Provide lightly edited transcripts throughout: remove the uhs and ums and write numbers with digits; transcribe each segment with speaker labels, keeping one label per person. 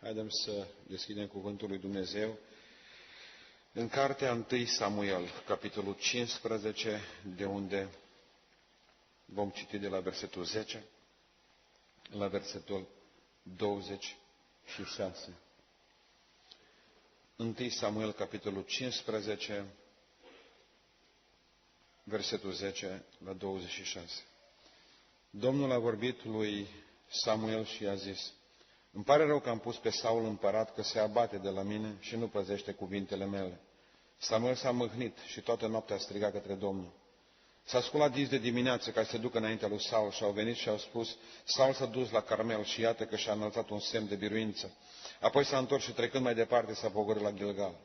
Speaker 1: Haidem să deschidem cuvântul lui Dumnezeu în cartea 1 Samuel, capitolul 15, de unde vom citi de la versetul 10 la versetul 26. 1 Samuel, capitolul 15, versetul 10 la 26. Domnul a vorbit lui Samuel și i-a zis: îmi pare rău că am pus pe Saul împărat, că se abate de la mine și nu păzește cuvintele mele. Samuel s-a mâhnit și toată noaptea a strigat către Domnul. S-a sculat dis de dimineață ca să se ducă înaintea lui Saul și au venit și au spus: Saul s-a dus la Carmel și iată că și-a înălțat un semn de biruință. Apoi s-a întors și trecând mai departe s-a pogorât la Gilgal.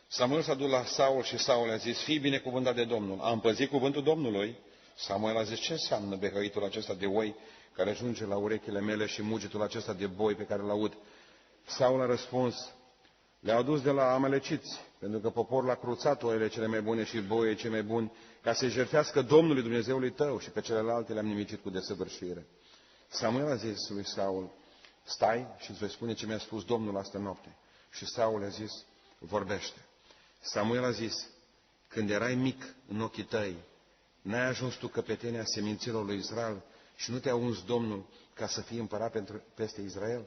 Speaker 1: Samuel s-a dus la Saul și Saul i-a zis: fii binecuvântat de Domnul. Am păzit cuvântul Domnului? Samuel a zis: ce înseamnă behăitul acesta de oi care ajunge la urechile mele și mugetul acesta de boi pe care îl aud? Saul a răspuns: le-au adus de la amaleciți, pentru că poporul a cruțat oile cele mai bune și boii cei mai buni, ca să-i jertfească Domnului Dumnezeului tău, și pe celelalte le-am nimicit cu desăvârșire. Samuel a zis lui Saul: stai și îți voi spune ce mi-a spus Domnul astă noapte. Și Saul a zis: vorbește. Samuel a zis: când erai mic în ochii tăi, n-ai ajuns tu căpetenia seminților lui Israel și nu te-a uns Domnul ca să fii împărat peste Israel?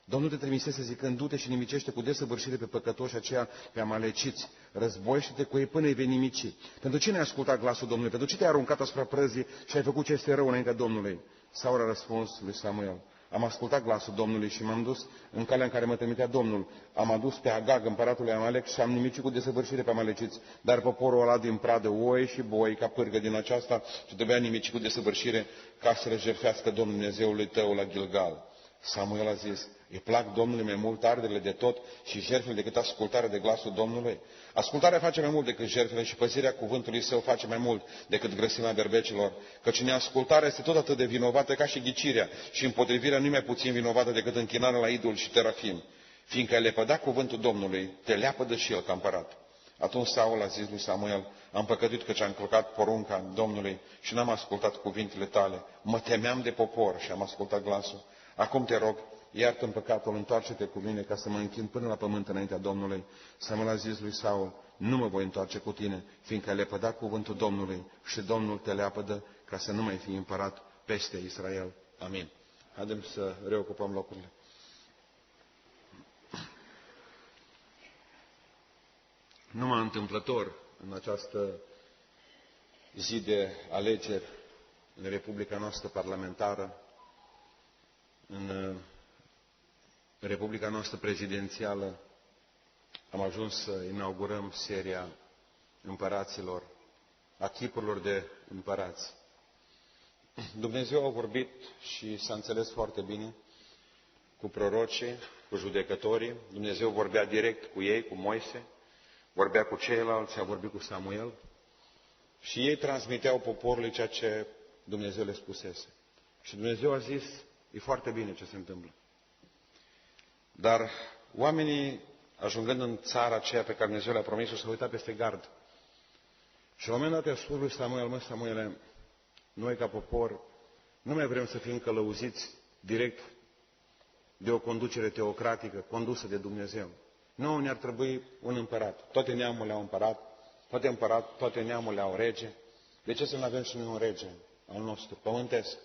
Speaker 1: Domnul te trimisese zicând: du-te și nimicește cu desăvârșire pe păcătoși aceia, pe amaleciți, războiește-te cu ei până îi vei nimici. Pentru ce n-ai ascultat glasul Domnului? Pentru ce te-ai aruncat asupra prăzii și ai făcut ce este rău înaintea Domnului? Saul a răspuns lui Samuel: am ascultat glasul Domnului și m-am dus în calea în care mă trimitea Domnul. Am adus pe Agag, împăratul lui Amalek, și am nimicit cu desăvârșire pe amaleciți. Dar poporul ăla din pradă oi și boi ca pârgă din aceasta și trebuia nimici cu desăvârșire ca să le jertfească Domnul Dumnezeului tău la Gilgal. Samuel a zis: îi plac Domnului mai mult arderile de tot și jertfele decât ascultarea de glasul Domnului? Ascultarea face mai mult decât jertfele și păzirea cuvântului său face mai mult decât grăsimea berbecilor. Căci neascultarea este tot atât de vinovată ca și ghicirea și împotrivirea nu mai puțin vinovată decât închinarea la idol și terafim. Fiindcă ai lepădat cuvântul Domnului, te leapădă și el ca împărat. Atunci Saul a zis lui Samuel: am păcătuit căci am călcat porunca Domnului și n-am ascultat cuvintele tale. Mă temeam de popor și am ascultat glasul. Acum te rog, iartă-mi păcatul, întoarce-te cu mine ca să mă închin până la pământ înaintea Domnului. Samuel a zis lui Saul: nu mă voi întoarce cu tine, fiindcă ai lepădat cuvântul Domnului și Domnul te leapădă ca să nu mai fii împărat peste Israel. Amin. Haideți să reocupăm locurile. Numai întâmplător în această zi de alegeri în Republica noastră parlamentară, în Republica noastră prezidențială, am ajuns să inaugurăm seria împăraților, a chipurilor de împărați. Dumnezeu a vorbit și s-a înțeles foarte bine cu prorocii, cu judecătorii. Dumnezeu vorbea direct cu ei, cu Moise, vorbea cu ceilalți, a vorbit cu Samuel și ei transmiteau poporului ceea ce Dumnezeu le spusese. Și Dumnezeu a zis: e foarte bine ce se întâmplă. Dar oamenii, ajungând în țara aceea pe care Dumnezeu le-a promis-o, s-au uitat peste gard. Și la un moment dat i-a spus lui Samuel: mă, Samuele, noi ca popor nu mai vrem să fim călăuziți direct de o conducere teocratică condusă de Dumnezeu. Nouă ne-ar trebui un împărat. Toate neamurile au împărat, toate neamurile au rege. De ce să nu avem și noi un rege al nostru, pământesc?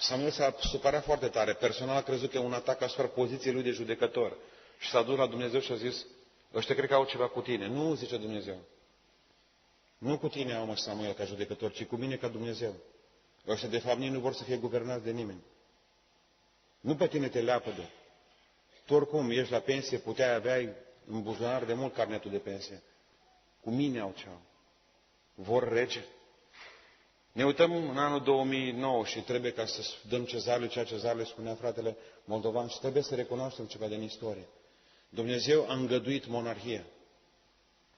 Speaker 1: Samuel s-a supărat foarte tare. Personal a crezut că e un atac asupra poziției lui de judecător. Și s-a dus la Dumnezeu și a zis: ăștia cred că au ceva cu tine. Nu, zice Dumnezeu. Nu cu tine au, mă, Samuel, ca judecător, ci cu mine ca Dumnezeu. Ăștia de fapt nici nu vor să fie guvernați de nimeni. Nu pe tine te leapădă. Tu oricum ești la pensie, puteai avea în buzunar de mult carnetul de pensie. Cu mine au ce au. Vor rege. Ne uităm în anul 2009 și trebuie ca să dăm cezarului ceea ce cezar le spunea fratele moldovan și trebuie să recunoaștem ceva din istorie. Dumnezeu a îngăduit monarhia.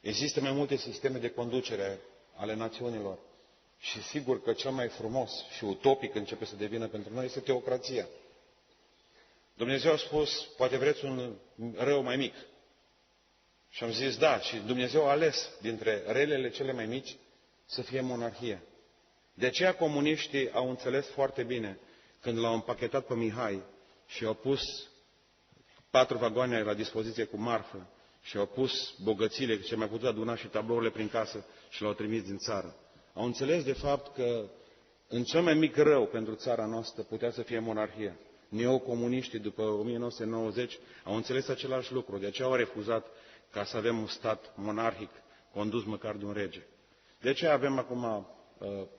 Speaker 1: Există mai multe sisteme de conducere ale națiunilor și sigur că cel mai frumos și utopic începe să devină pentru noi este teocrația. Dumnezeu a spus: poate vreți un rău mai mic. Și am zis da, și Dumnezeu a ales dintre relele cele mai mici să fie monarhia. De aceea comuniștii au înțeles foarte bine când l-au împachetat pe Mihai și au pus 4 vagoane la dispoziție cu marfă și au pus bogățiile ce mai putut aduna și tablourile prin casă și l-au trimis din țară. Au înțeles de fapt că în cel mai mic rău pentru țara noastră putea să fie monarhia. Neocomuniștii după 1990 au înțeles același lucru, de aceea au refuzat ca să avem un stat monarhic condus măcar de un rege. De aceea avem acum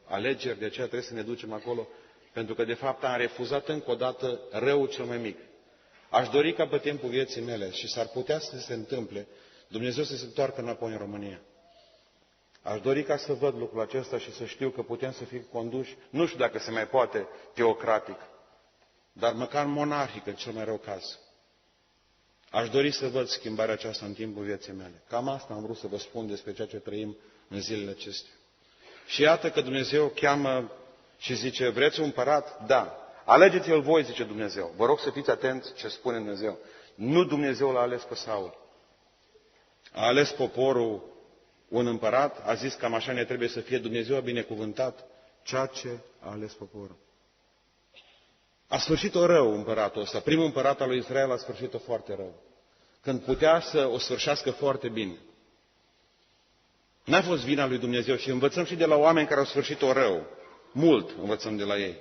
Speaker 1: alegeri, de aceea trebuie să ne ducem acolo, pentru că de fapt am refuzat încă o dată răul cel mai mic. Aș dori ca pe timpul vieții mele, și s-ar putea să se întâmple, Dumnezeu să se întoarcă înapoi în România. Aș dori ca să văd lucrul acesta și să știu că putem să fim conduși, nu știu dacă se mai poate teocratic, dar măcar monarhic în cel mai rău caz. Aș dori să văd schimbarea aceasta în timpul vieții mele. Cam asta am vrut să vă spun despre ceea ce trăim în zilele acestea. Și iată că Dumnezeu cheamă și zice, vreți un împărat? Da. Alegeți-l voi, zice Dumnezeu. Vă rog să fiți atenți ce spune Dumnezeu. Nu Dumnezeu l-a ales pe Saul. A ales poporul un împărat, a zis cam așa ne trebuie să fie, Dumnezeu a binecuvântat ceea ce a ales poporul. A sfârșit-o rău împăratul ăsta. Primul împărat al lui Israel a sfârșit-o foarte rău. Când putea să o sfârșească foarte bine. N-a fost vina lui Dumnezeu și învățăm și de la oameni care au sfârșit-o rău. Mult învățăm de la ei.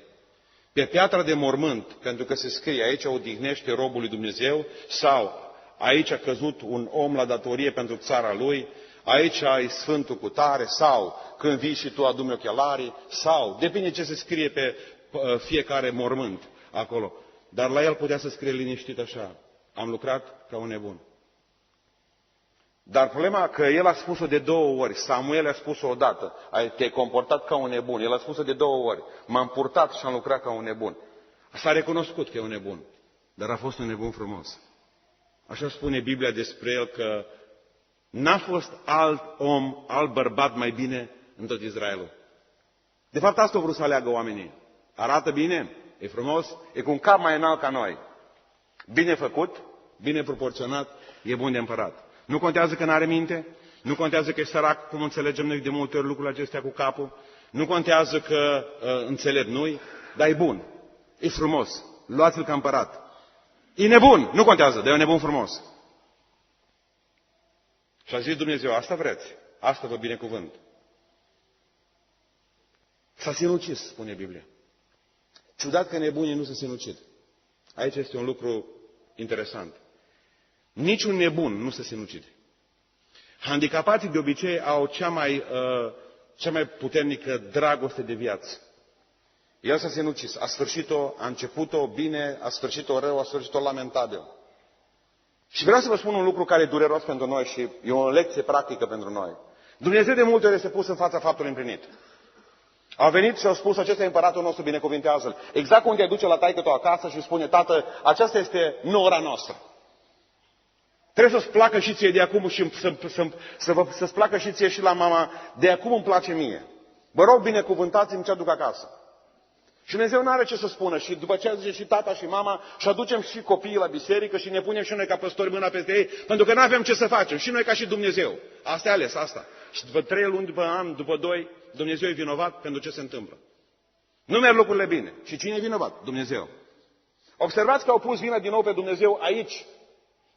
Speaker 1: Pe piatra de mormânt, pentru că se scrie aici odihnește robul lui Dumnezeu, sau aici a căzut un om la datorie pentru țara lui, aici ai Sfântul Cutare, sau când vii și tu adu-mi ochelarii, sau, depinde ce se scrie pe fiecare mormânt acolo. Dar la el putea să scrie liniștit așa, am lucrat ca un nebun. Dar problema că el a spus-o de 2 ori, Samuel a spus-o odată, te-ai comportat ca un nebun, el a spus-o de 2 ori, m-am purtat și am lucrat ca un nebun. S-a recunoscut că e un nebun, dar a fost un nebun frumos. Așa spune Biblia despre el că n-a fost alt om, alt bărbat mai bine în tot Israelul. De fapt asta au vrut să aleagă oamenii. Arată bine, e frumos, e cu un cap mai înalt ca noi. Bine făcut, bine proporționat, e bun de împărat. Nu contează că n-are minte, nu contează că e sărac, cum înțelegem noi de multe ori lucrurile acestea cu capul, nu contează că înțelept nu-i, dar e bun, e frumos, luați-l ca împărat. E nebun, nu contează, dar e un nebun frumos. Și a zis Dumnezeu, asta vreți, asta vă binecuvânt. S-a sinucis, spune Biblia. Ciudat că nebunii nu se sinucid. Aici este un lucru interesant. Niciun nebun nu se sinucide. Handicapații de obicei au cea mai puternică dragoste de viață. El s-a sinucis, a sfârșit-o, a început-o bine, a sfârșit-o rău, a sfârșit-o lamentabil. Și vreau să vă spun un lucru care e dureros pentru noi și e o lecție practică pentru noi. Dumnezeu de multe ori este pus în fața faptului împlinit. Au venit și au spus, acesta e împăratul nostru, binecuvintează-l. Exact cum te duce la taică-tu acasă și spune, tată, aceasta este nora noastră. Trebuie să-ți placă și ție de acum și să-ți placă și ție și la mama, de acum îmi place mie. Vă rog, binecuvântați-mi ce aduc acasă. Și Dumnezeu nu are ce să spună. Și după ce zice și tata și mama, și aducem și copiii la biserică și ne punem și noi ca păstori mâna peste ei, pentru că nu avem ce să facem. Și noi ca și Dumnezeu. Asta e ales, asta. Și după 3 luni, după an, după 2, Dumnezeu e vinovat pentru ce se întâmplă. Nu merg lucrurile bine. Și cine e vinovat? Dumnezeu. Observați că au pus vina din nou pe Dumnezeu aici.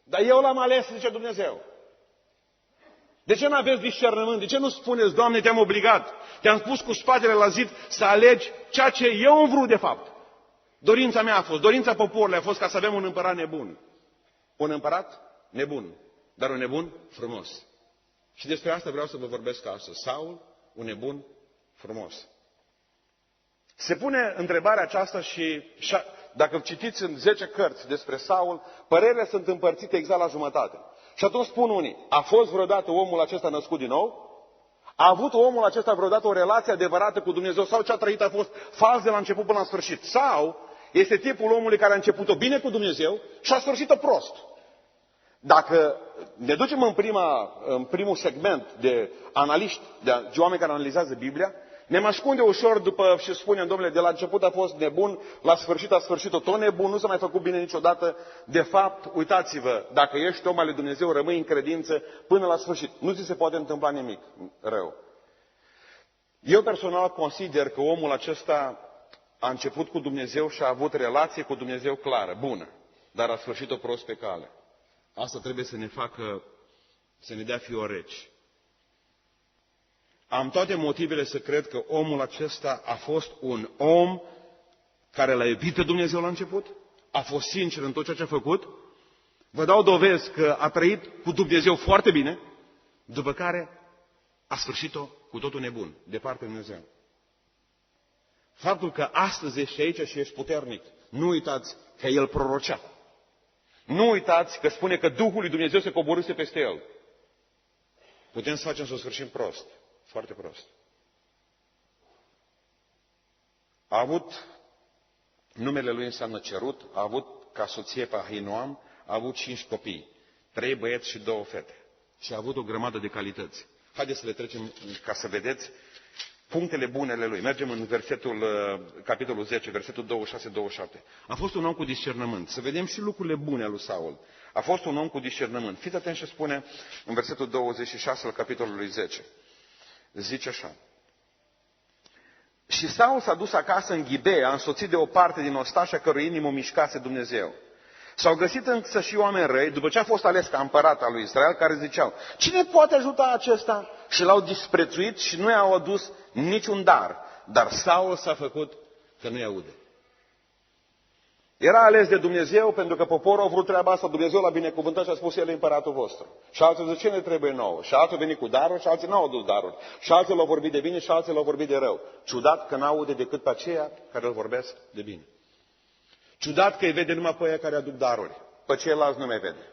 Speaker 1: Dar eu l-am ales, zice Dumnezeu. De ce nu aveți discernământ? De ce nu spuneți, Doamne, te-am obligat, te-am pus cu spatele la zid să alegi ceea ce eu am vrut de fapt? Dorința mea a fost, dorința poporului a fost ca să avem un împărat nebun. Un împărat nebun, dar un nebun frumos. Și despre asta vreau să vă vorbesc astăzi. Saul, un nebun frumos. Se pune întrebarea aceasta și dacă citiți în 10 cărți despre Saul, părerile sunt împărțite exact la jumătate. Și atunci spun unii, a fost vreodată omul acesta născut din nou? A avut omul acesta vreodată o relație adevărată cu Dumnezeu? Sau ce a trăit a fost fals de la început până la sfârșit? Sau este tipul omului care a început-o bine cu Dumnezeu și a sfârșit-o prost? Dacă ne ducem în primul segment de analiști, de oameni care analizează Biblia, ne ascunde ușor după și spunem, domnule, de la început a fost nebun, la sfârșit a sfârșit-o tot nebun, nu s-a mai făcut bine niciodată. De fapt, uitați-vă, dacă ești om al lui Dumnezeu, rămâi în credință până la sfârșit. Nu ți se poate întâmpla nimic rău. Eu personal consider că omul acesta a început cu Dumnezeu și a avut relație cu Dumnezeu clară, bună, dar a sfârșit-o prost pe cale. Asta trebuie să ne facă, să ne dea fiori reci. Am toate motivele să cred că omul acesta a fost un om care l-a iubit pe Dumnezeu la început, a fost sincer în tot ceea ce a făcut. Vă dau dovezi că a trăit cu Dumnezeu foarte bine, după care a sfârșit-o cu totul nebun, departe de Dumnezeu. Faptul că astăzi ești aici și ești puternic, nu uitați că el prorocea. Nu uitați că spune că Duhul lui Dumnezeu se coborâse peste el. Putem să facem să o sfârșim prost, foarte prost. A avut, numele lui înseamnă cerut, a avut ca soție pe Ahinoam, a avut 5 copii, 3 băieți și 2 fete. Și a avut o grămadă de calități. Haideți să le trecem ca să vedeți punctele bune ale lui. Mergem în capitolul 10, versetul 26-27. A fost un om cu discernământ. Să vedem și lucrurile bune ale lui Saul. A fost un om cu discernământ. Fiți atenți ce spune în versetul 26 al capitolului 10. Zice așa. Și Saul s-a dus acasă în Ghibea, însoțit de o parte din ostașa cărui inimă o mișcase Dumnezeu. S-au găsit însă și oameni răi, după ce a fost ales ca împărat al lui Israel, care ziceau, cine poate ajuta acesta? Și l-au disprețuit și nu i-au adus niciun dar. Dar Saul s-a făcut că nu-i aude. Era ales de Dumnezeu pentru că poporul a vrut treaba asta, Dumnezeu l-a binecuvântat și a spus, el e împăratul vostru. Și alții zice, ce ne trebuie nouă? Și alții au venit cu daruri și alții n-au adus daruri. Și alții l-au vorbit de bine și alții l-au vorbit de rău. Ciudat că n-aude decât pe aceia care îl vorbesc de bine. Ciudat că îi vede numai pe aia care aduc daruri. Pe ceilalți nu mai vede.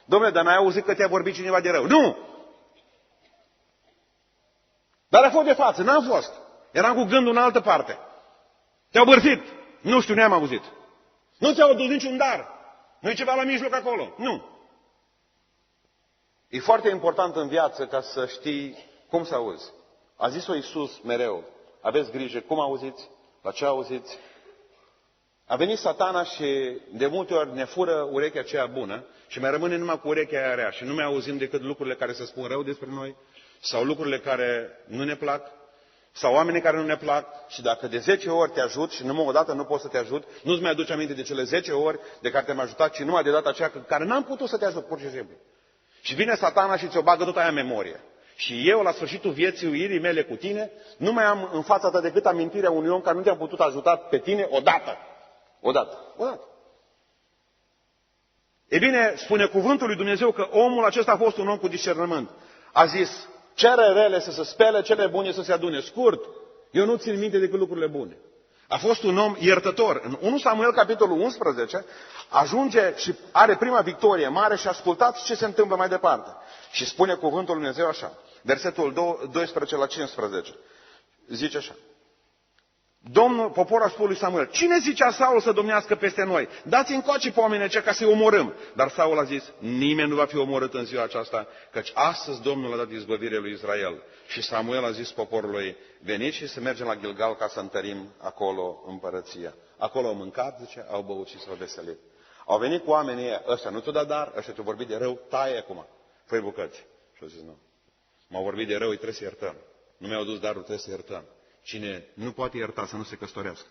Speaker 1: Dom'le, dar n-ai auzit că te-a vorbit cineva de rău? Nu! Dar a fost de față, n-am fost. Eram cu gândul în altă parte. Te-au bârfit. Nu știu, n-am auzit. Nu ți-au adus niciun dar. Nu e ceva la mijloc acolo. Nu. E foarte important în viață ca să știi cum să auzi. A zis-o Iisus mereu. Aveți grijă cum auziți, la ce auziți. A venit Satana și de multe ori ne fură urechea aceea bună și mai rămâne numai cu urechea aia rea și nu mai auzim decât lucrurile care se spun rău despre noi sau lucrurile care nu ne plac sau oamenii care nu ne plac și dacă de 10 ori te ajut și numai o dată nu pot să te ajut, nu-ți mai aduci aminte de cele 10 ori de care te-am ajutat, ci numai de data aceea care n-am putut să te ajut, pur și simplu. Și vine Satana și ți-o bagă tot aia în memorie. Și eu, la sfârșitul vieții uirii mele cu tine, nu mai am în fața ta decât amintirea unui om care nu te-a putut ajuta pe tine odată. Odată. E bine, spune cuvântul lui Dumnezeu că omul acesta a fost un om cu discernământ. A zis, cele rele să se spele, cele bune să se adune. Scurt, eu nu țin minte decât lucrurile bune. A fost un om iertător. În 1 Samuel, capitolul 11, ajunge și are prima victorie mare și ascultați ce se întâmplă mai departe. Și spune cuvântul lui Dumnezeu așa, versetul 12 la 15. Zice așa. Poporul a spus lui Samuel, cine zicea Saul să domnească peste noi? Dați încoace pe oamenii aceia ca să-i omorâm. Dar Saul a zis, nimeni nu va fi omorât în ziua aceasta, căci astăzi Domnul a dat izbăvire lui Israel. Și Samuel a zis poporului, veniți și să mergem la Gilgal ca să întărim acolo împărăția. Acolo au mâncat, zice, au băut și s-au veselit. Au venit cu oamenii ăștia, nu ți-o dat dar, ăștia te-au vorbit de rău, taie acum, fă-i bucăți. Și au zis, nu, m-au vorbit de rău, îi trebuie să iertăm. Nu mi-au dus darul, trebuie să iertăm. Cine nu poate ierta să nu se căsătorească.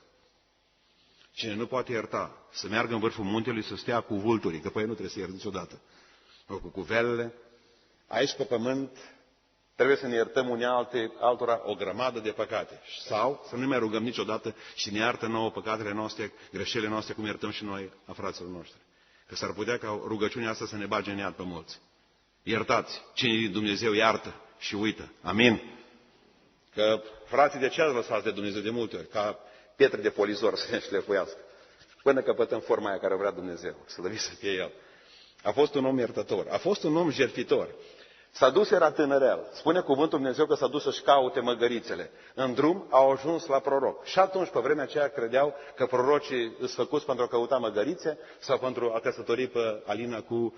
Speaker 1: Cine nu poate ierta să meargă în vârful muntelui să stea cu vulturii, că pe ei nu trebuie să ierți niciodată. Cu cuvelele. Aici pe pământ trebuie să ne iertăm unii altora o grămadă de păcate. Sau să nu mai rugăm niciodată și ne iartă nouă păcatele noastre, greșelile noastre, cum iertăm și noi a fraților noștri. Că s-ar putea ca rugăciunea asta să ne bage în iad pe mulți. Iertați. Cine din Dumnezeu iartă și uită. Amin. Că frații de ce ați lăsați de Dumnezeu de multe ori? Ca pietre de polizor să ne șlefuiască. Până căpătăm forma aia care vrea Dumnezeu. Slăvit să fie El. A fost un om iertător. A fost un om jertfitor. S-a dus, era tânărel. Spune cuvântul Dumnezeu că s-a dus să-și caute măgărițele. În drum au ajuns la proroc. Și atunci, pe vremea aceea, credeau că prorocii îs făcuți pentru a căuta măgărițe sau pentru a căsători pe Alina cu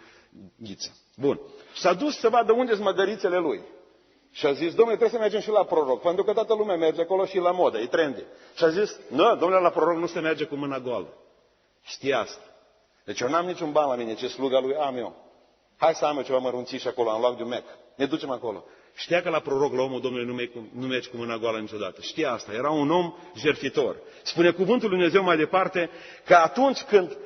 Speaker 1: Ghiță. Bun. S-a dus să vadă unde sunt măgărițele lui. Și a zis, domnule, trebuie să mergem și la proroc, pentru că toată lumea merge acolo și la modă, e trendy. Și a zis, nu, domnule, la proroc nu se merge cu mâna goală. Știi asta. Deci eu n-am niciun ban la mine, ce sluga lui am eu. Hai să am eu ceva mărunțiși acolo, am luat de un mec. Ne ducem acolo.
Speaker 2: Știa că la proroc, la omul Domnului, nu mergi cu mâna goală niciodată. Știa asta. Era un om jertfitor. Spune cuvântul lui Dumnezeu mai departe că atunci când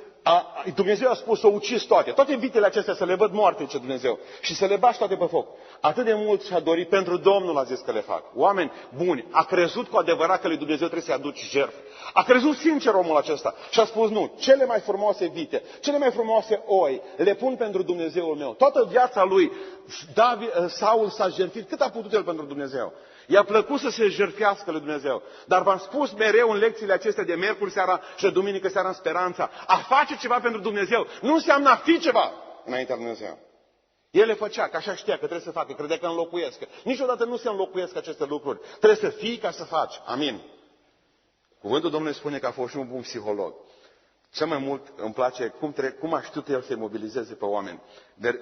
Speaker 2: Dumnezeu a spus să ucizi toate vitele acestea să le văd moarte, ce Dumnezeu, și să le bași toate pe foc. Atât de mult și-a dorit, pentru Domnul a zis că le fac. Oameni buni, a crezut cu adevărat că lui Dumnezeu trebuie să-i aduci jertfă. A crezut sincer omul acesta și a spus nu, cele mai frumoase vite, cele mai frumoase oi, le pun pentru Dumnezeul meu. Toată viața lui, Saul s-a jertfit cât a putut el pentru Dumnezeu. I-a plăcut să se jertfească lui Dumnezeu. Dar v-am spus mereu în lecțiile acestea de miercuri seara și de duminică seara în Speranța, a face ceva pentru Dumnezeu nu înseamnă a fi ceva înaintea lui Dumnezeu. El le făcea, că așa știa că trebuie să facă, credea că înlocuiesc. Niciodată nu se înlocuiesc aceste lucruri. Trebuie să fii ca să faci. Amin. Cuvântul Domnului spune că a fost și un bun psiholog. Cel mai mult îmi place cum a știut el să-i mobilizeze pe oameni.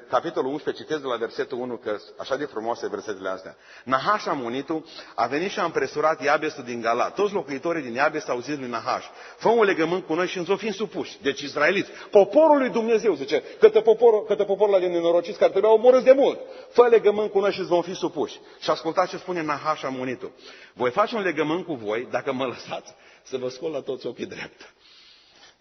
Speaker 2: Capitolul 11, citesc de la versetul 1, că așa de frumoase versetele astea. Nahaș Amonitul a venit și a împresurat Iabesul din Galat. Toți locuitorii din Iabes au zis lui Nahaș, fă un legământ cu noi și îți o fim supuși. Deci israeliți, poporul lui Dumnezeu, zice, către poporul ăla de nenorociți care trebuia omorâți de mult. Fă legământ cu noi și îți vom fi supuși. Și ascultați ce spune Nahaș Amonitul. Voi face un legământ cu voi dacă mă lăsați să vă scol la toți ochii drept.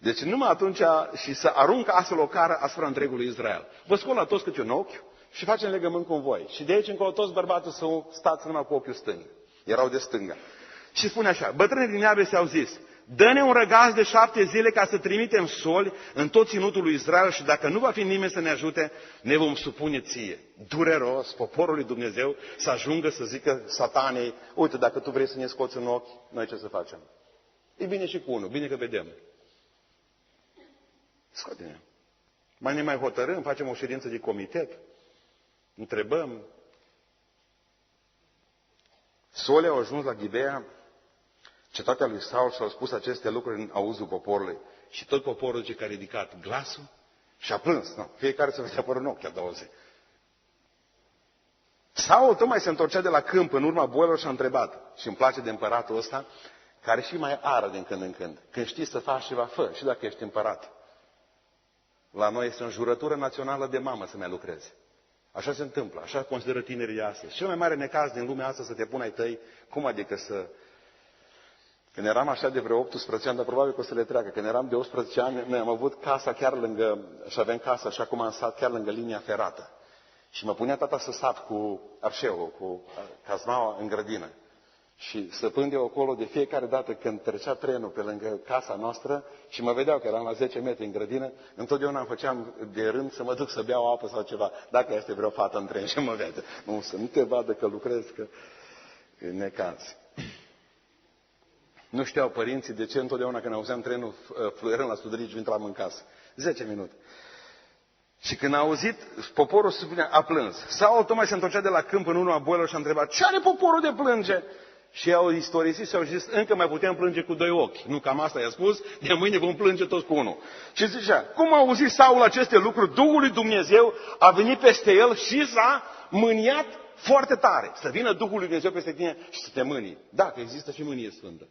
Speaker 2: Deci numai atunci și să aruncă astfel o cară asupra întregului Israel. Vă scol la toți câte un ochi și facem legământ cu voi. Și de aici încolo toți bărbații să stați numai cu ochiul stâng. Erau de stânga. Și spune așa, bătrânii din Iabes au zis, dă-ne un răgaz de 7 zile ca să trimitem soli în tot ținutul lui Israel și dacă nu va fi nimeni să ne ajute, ne vom supune ție. Dureros, poporul lui Dumnezeu să ajungă să zică satanei, uite, dacă tu vrei să ne scoți în ochi, noi ce să facem? E bine și cu unul, bine că vedem. Scoate-ne. Mai ne mai hotărâm, facem o ședință de comitet, întrebăm. Soli au ajuns la Ghibea, cetatea lui Saul, și au spus aceste lucruri în auzul poporului. Și tot poporul ce a ridicat glasul și a plâns. No, fiecare să vedea părul în ochi, a doua zi. Saul tocmai se întorcea de la câmp în urma boilor și a întrebat. Și îmi place de împăratul ăsta, care și mai ară din când în când. Când știi să faci ceva, fă, și dacă ești împărat. La noi este o jurătură națională de mamă să mai lucrezi. Așa se întâmplă, așa consideră tinerii de astăzi. Cel mai mare necaz din lumea asta să te pun ai tăi, cum adică să... Când eram așa de vreo 18 ani, dar probabil că o să le treacă, când eram de 18 ani, noi am avut casa chiar lângă, și avem casa așa cum am sat, chiar lângă linia ferată. Și mă punea tata să sap cu arșeul, cu cazmaua în grădină. Și săpând eu acolo de fiecare dată când trecea trenul pe lângă casa noastră și mă vedeau că eram la 10 metri în grădină, întotdeauna îmi făceam de rând să mă duc să beau apă sau ceva. Dacă este vreo fată în tren și mă vede. Nu, să nu te vadă că lucrezi, că e necaz. Nu știau părinții de ce întotdeauna când auzeam trenul fluierând la Studărici, intram în casă. 10 minute. Și când a auzit, poporul a plâns. Saul tocmai se întorcea de la câmp în urma boilor și a întrebat, ce are poporul de plânge? Și au istorisit și au zis, încă mai putem plânge cu 2 ochi. Nu, cam asta i-a spus, de mâine vom plânge toți cu unul. Și zicea, cum a auzit Saul aceste lucruri, Duhul lui Dumnezeu a venit peste el și s-a mâniat foarte tare. Să vină Duhul lui Dumnezeu peste tine și să te mânii. Da, că există și mânie sfântă.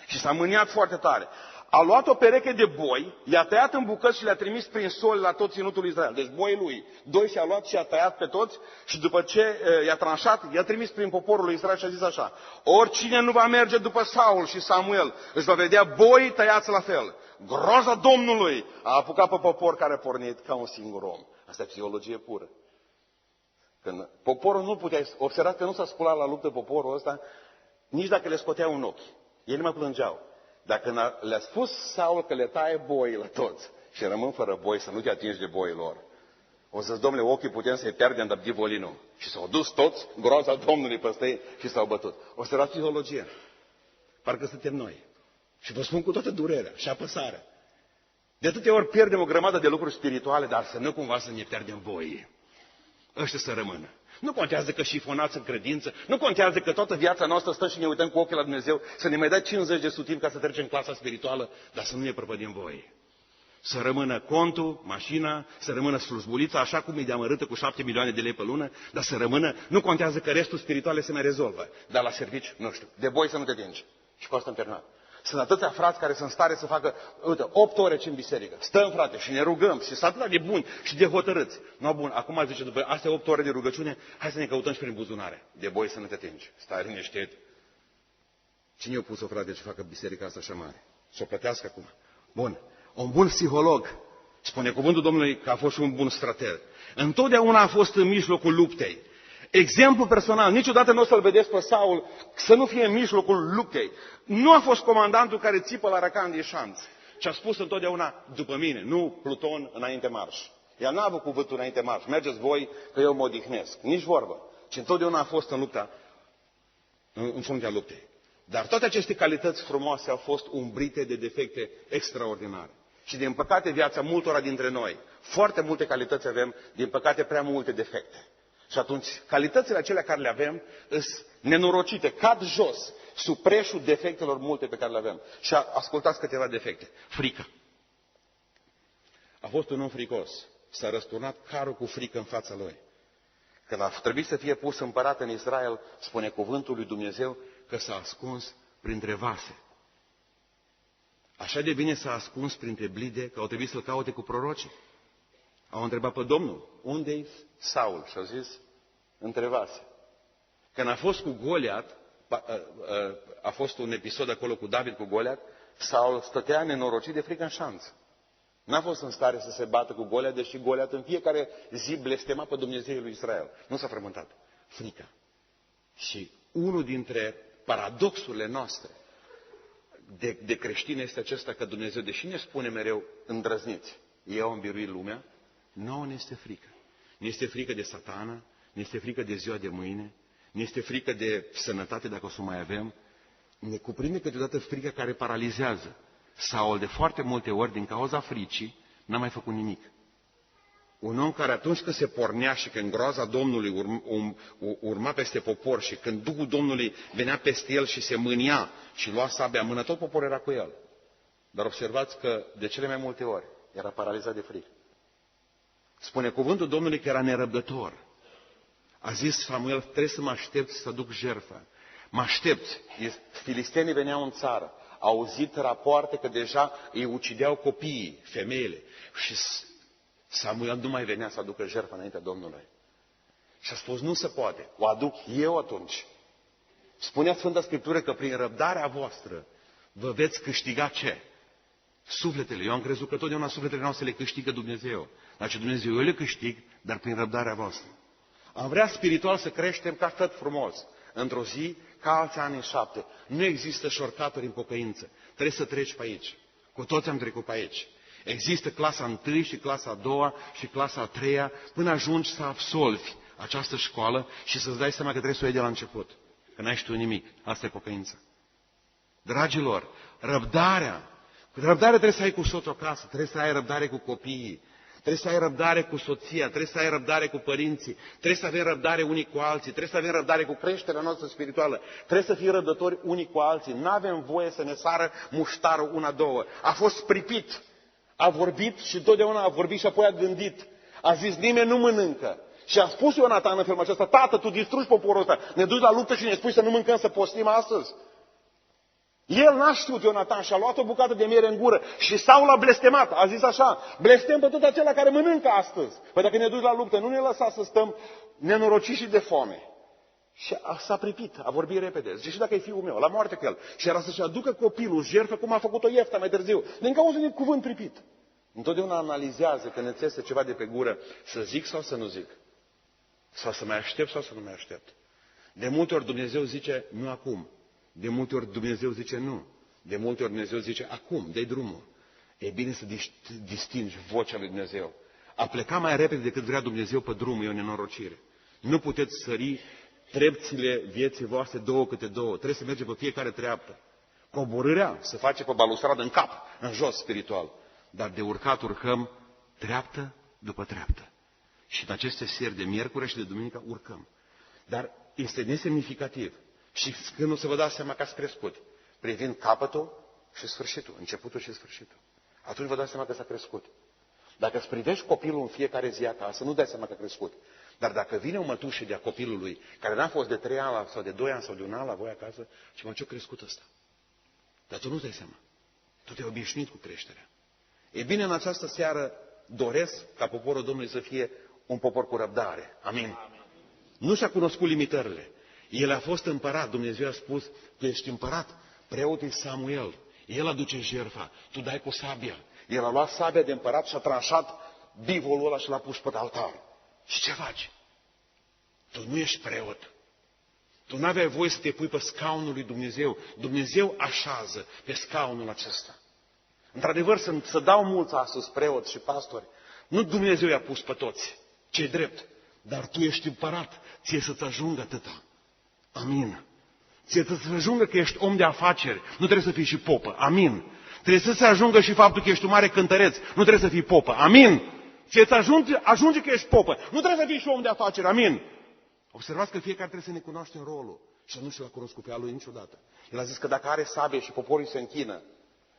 Speaker 2: Și s-a mâniat foarte tare. A luat o pereche de boi, i-a tăiat în bucăți și le-a trimis prin soli la tot ținutul Israel. Deci boii lui, 2 și-a luat și i-a tăiat pe toți și după ce i-a tranșat, i-a trimis prin poporul lui Israel și a zis așa, oricine nu va merge după Saul și Samuel, își va vedea boii tăiați la fel. Groza Domnului a apucat pe popor care a pornit ca un singur om. Asta e psihologie pură. Când poporul nu putea, observați că nu s-a sculat la luptă poporul ăsta, nici dacă le scoteau un ochi. Ei nu mai plângeau. Dacă le-a spus Saul că le taie boii la toți și rămân fără boi, să nu te atingi de boii lor, o să-ți, domnule, ochii putem să-i pierdem, dar divolinul. Și s-au dus toți, groaza Domnului peste ei și s-au bătut. O să era psihologie. Parcă suntem noi. Și vă spun cu toată durerea și apăsarea. De atâtea ori pierdem o grămadă de lucruri spirituale, dar să nu cumva să ne pierdem boii. Ăștia să rămână. Nu contează că șifonați în credință, nu contează că toată viața noastră stă și ne uităm cu ochii la Dumnezeu, să ne mai dea 50 de sutimi ca să trecem clasa spirituală, dar să nu ne prăpădim voi. Să rămână contul, mașina, să rămână slujbulița, așa cum e de amărâtă cu 7 milioane de lei pe lună, dar să rămână, nu contează că restul spirituale se mai rezolvă, dar la servici, nu știu, de boi să nu te atingi. Și cu asta am terminat. Sunt atâția frați care sunt în stare să facă, uite, 8 ore în biserică. Stăm, frate, și ne rugăm și sunt atât de buni și de hotărâți. Nu, bun, acum zice, după astea 8 ore de rugăciune, hai să ne căutăm și prin buzunare. De boi să nu te atingi. Stai liniștit. Cine i-a pus-o, frate, să facă biserica asta așa mare? Să o plătească acum. Bun. Un bun psiholog, spune cuvântul Domnului că a fost și un bun strateg. Întotdeauna a fost în mijlocul luptei. Exemplu personal, niciodată nu o să-l vedeți pe Saul să nu fie în mijlocul luptei. Nu a fost comandantul care țipă la răcan de șanț, ci a spus întotdeauna după mine, nu Pluton înainte marș. El n-a avut cuvântul înainte marș, mergeți voi că eu mă odihnesc. Nici vorbă, ci întotdeauna a fost în lupta, în fruntea luptei. Dar toate aceste calități frumoase au fost umbrite de defecte extraordinare. Și din păcate viața multora dintre noi, foarte multe calități avem, din păcate prea multe defecte. Și atunci calitățile acelea care le avem sunt nenorocite, cad jos sub preșul defectelor multe pe care le avem. Și ascultați câteva defecte. Frică. A fost un om fricos. S-a răsturnat carul cu frică în fața lui. Când a trebuit să fie pus împărat în Israel, spune cuvântul lui Dumnezeu că s-a ascuns printre vase. Așa de bine s-a ascuns printre blide că au trebuit să-l caute cu prorocii. Au întrebat pe Domnul, unde-i Saul? Și au zis, între vase. Când a fost cu Goliat, a fost un episod acolo cu David cu Goliat, Saul stătea nenorocit de frică în șanță. N-a fost în stare să se bată cu Goliat, deși Goliat în fiecare zi blestema pe Dumnezeul lui Israel. Nu s-a frământat. Frica. Și unul dintre paradoxurile noastre de creștini este acesta că Dumnezeu, deși ne spune mereu îndrăzniți, eu am biruit lumea, nouă ne este frică. Ne este frică de Satana, ne este frică de ziua de mâine, ne este frică de sănătate dacă o să mai avem, ne cuprinde câteodată frica care paralizează. Saul de foarte multe ori, din cauza fricii, n-a mai făcut nimic. Un om care atunci când se pornea și când groaza Domnului urma peste popor și când Duhul Domnului venea peste el și se mânia și lua sabia în mână, tot poporul era cu el. Dar observați că de cele mai multe ori era paralizat de frică. Spune cuvântul Domnului că era nerăbdător. A zis Samuel, trebuie să mă aștepți să duc jertfă. Mă aștepți. Filistenii veneau în țară. Au auzit rapoarte că deja îi ucideau copiii, femeile. Și Samuel nu mai venea să aducă jertfă înaintea Domnului. Și a spus, nu se poate. O aduc eu atunci. Spunea Sfânta Scriptură că prin răbdarea voastră vă veți câștiga ce? Sufletele. Eu am crezut că totdeauna sufletele noastre le câștigă Dumnezeu. Dar ce Dumnezeu eu le câștig, dar prin răbdarea voastră. Am vrea spiritual să creștem ca tot frumos. Într-o zi, ca alți ani în 7. Nu există șorcaturi în pocăință. Trebuie să treci pe aici. Cu toți am trecut pe aici. Există clasa 1 și clasa 2 și clasa 3 până ajungi să absolvi această școală și să-ți dai seama că trebuie să o iei de la început. Că n-ai știut nimic. Asta e pocăința. Dragilor, răbdarea trebuie să ai cu soțul acasă, trebuie să ai răbdare cu copiii, trebuie să ai răbdare cu soția, trebuie să ai răbdare cu părinții, trebuie să avem răbdare unii cu alții, trebuie să avem răbdare cu creșterea noastră spirituală, trebuie să fim răbdători unii cu alții, nu avem voie să ne sară muștarul una-două. A fost pripit, a vorbit și totdeauna a vorbit și apoi a gândit. A zis, nimeni nu mănâncă. Și a spus Ionatan în felul acesta, tată, tu distrugi poporul ăsta, ne duci la luptă și ne spui să nu mâncăm, să postim astăzi. El n-a știut, Ionatan, și a luat o bucată de miere în gură și Saul a blestemat, a zis așa, blestem pe tot acela care mănâncă astăzi. Păi dacă ne duci la luptă, nu ne lăsa să stăm nenorociți și de foame. Și s-a pripit, a vorbit repede. Zice, și dacă e fiul meu, la moarte cu el. Și era să-și aducă copilul jertfă, cum a făcut-o Iefta mai târziu, din cauza unui cuvânt pripit. Întotdeauna analizează când îți iese ceva de pe gură, să zic sau să nu zic. Sau să mai aștept sau să nu mai aștept. De multe ori Dumnezeu zice, nu acum. De multe ori Dumnezeu zice nu. De multe ori Dumnezeu zice acum, dă-i drumul. E bine să distingi vocea lui Dumnezeu. A pleca mai repede decât vrea Dumnezeu pe drum e o nenorocire. Nu puteți sări trepțile vieții voastre două câte două. Trebuie să merge pe fiecare treaptă. Coborârea se face pe balustradă în cap, în jos spiritual. Dar de urcat urcăm treaptă după treaptă. Și în aceste seri de miercuri și de duminică urcăm. Dar este nesemnificativ. Și când o să vă dați seama că ați crescut, privind capătul și sfârșitul, începutul și sfârșitul. Atunci vă dați seama că s-a crescut. Dacă îți privești copilul în fiecare zi acasă, nu dai seama că a crescut. Dar dacă vine o mătușă de-a copilului, care n-a fost de 3 ani sau de 2 ani sau de 1 an la voi acasă, și ce-a crescut ăsta? Dar tu nu-ți dai seama. Tu te-ai obișnuit cu creșterea. E bine, în această seară doresc ca poporul Domnului să fie un popor cu răbdare. Amin. Nu și-a cunoscut limitările. El a fost împărat. Dumnezeu a spus, tu ești împărat. Preotul Samuel. El aduce jertfa. Tu dai cu sabia. El a luat sabia de împărat și a tranșat bivolul ăla și l-a pus pe altar. Și ce faci? Tu nu ești preot. Tu nu aveai voie să te pui pe scaunul lui Dumnezeu. Dumnezeu așează pe scaunul acesta. Într-adevăr, să dau mulți astăzi preoți și pastori. Nu Dumnezeu i-a pus pe toți. Ce-i drept. Dar tu ești împărat. Ție să-ți ajungă atâta. Amin. Ție să-ți ajungă că ești om de afaceri. Nu trebuie să fii și popă. Amin. Trebuie să-ți ajungă și faptul că ești un mare cântăreț. Nu trebuie să fii popă. Amin. Ție să ajunge că ești popă. Nu trebuie să fii și om de afaceri. Amin. Observați că fiecare trebuie să ne cunoaștem rolul. Și nu și-l-a cunoscut pe al lui niciodată. El a zis că dacă are sabie și poporii se închină,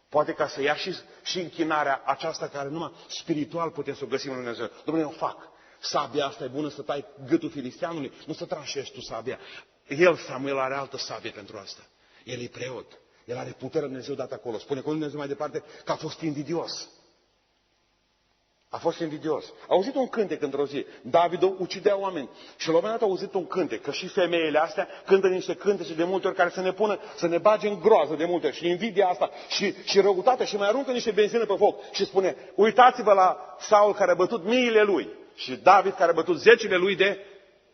Speaker 2: poate ca să ia și închinarea aceasta care numai spiritual putem să o găsim în Dumnezeu. Dom'le, eu fac. Sabia asta e bună să tai gâtul filisteanului, nu să tranșezi tu sabia. El, Samuel, are altă sabie pentru asta. El e preot. El are puterea Dumnezeu dată acolo. Spune că Dumnezeu mai departe că a fost invidios. A fost invidios. A auzit un cântec într-o zi. David ucidea oameni. Și la un moment dat a auzit un cântec. Că și femeile astea cântă niște cântece de multe ori care să ne bage în groază de multe ori. Și invidia asta și răutatea și mai aruncă niște benzină pe foc. Și spune, uitați-vă la Saul care a bătut miile lui. Și David care a bătut zecile lui de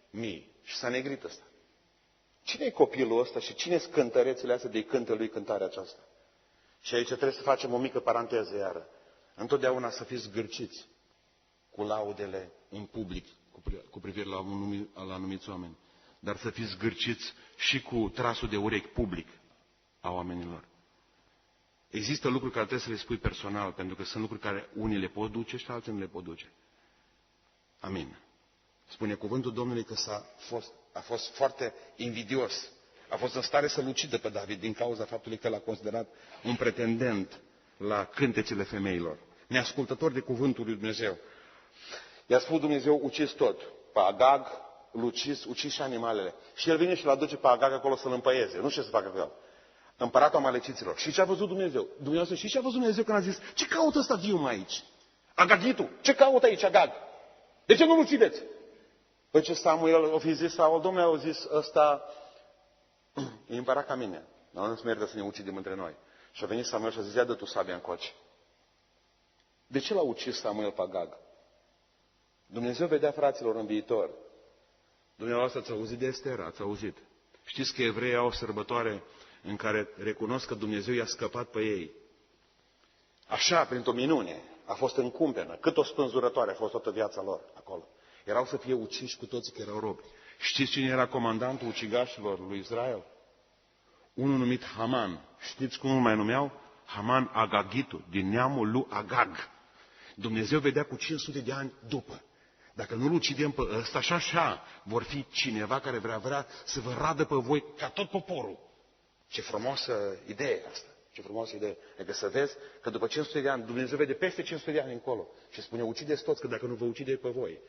Speaker 2: mii. Și s-a negrit ăsta. Cine e copilul ăsta și cine sunt cântărețele astea de-i cântă lui cântarea aceasta? Și aici trebuie să facem o mică paranteză iară. Întotdeauna să fiți zgârciți cu laudele în public cu privire la anumiți oameni. Dar să fiți zgârciți și cu trasul de urechi public a oamenilor. Există lucruri care trebuie să le spui personal, pentru că sunt lucruri care unii le pot duce și alții nu le pot duce. Amin. Spune cuvântul Domnului că a fost foarte invidios. A fost în stare să-l ucidă pe David din cauza faptului că l-a considerat un pretendent la cântecele femeilor. Neascultător de cuvântul lui Dumnezeu. I-a spus Dumnezeu, uciți tot. Pe Agag, uciți și animalele. Și el vine și l aduce pe Agag acolo să-l împăieze. Nu știu ce să facă cu el. Împăratul amaleciților. Și ce a văzut Dumnezeu? Și ce a văzut Dumnezeu când a zis, ce caută ăsta viu mai aici? Agagitul, ce caută aici Agag? De ce nu-l ucideți? Păi ce Samuel o fi zis, sau Domnul au zis, ăsta e împărat ca mine. Dar nu se merită să ne ucidem între noi. Și a venit Samuel și a zis, ia dă tu sabia încoace. De ce l-a ucis Samuel pe Agag? Dumnezeu vedea, fraților, în viitor. Dumneavoastră ați auzit de Ester, ați auzit. Știți că evreii au o sărbătoare în care recunosc că Dumnezeu i-a scăpat pe ei. Așa, printr-o minune, a fost în cumpenă. Cât o spânzurătoare a fost toată viața lor acolo. Erau să fie uciși cu toții că erau robi. Știți cine era comandantul ucigașilor lui Israel? Unul numit Haman. Știți cum îl mai numeau? Haman Agagitul, din neamul lui Agag. Dumnezeu vedea cu 500 de ani după. Dacă nu-l ucidem pe ăsta, așa vor fi cineva care vrea să vă radă pe voi ca tot poporul. Ce frumoasă idee asta. Ce frumoasă idee. Adică să vezi că după 500 de ani, Dumnezeu vede peste 500 de ani încolo. Și spune, ucideți toți, că dacă nu vă ucide pe voi.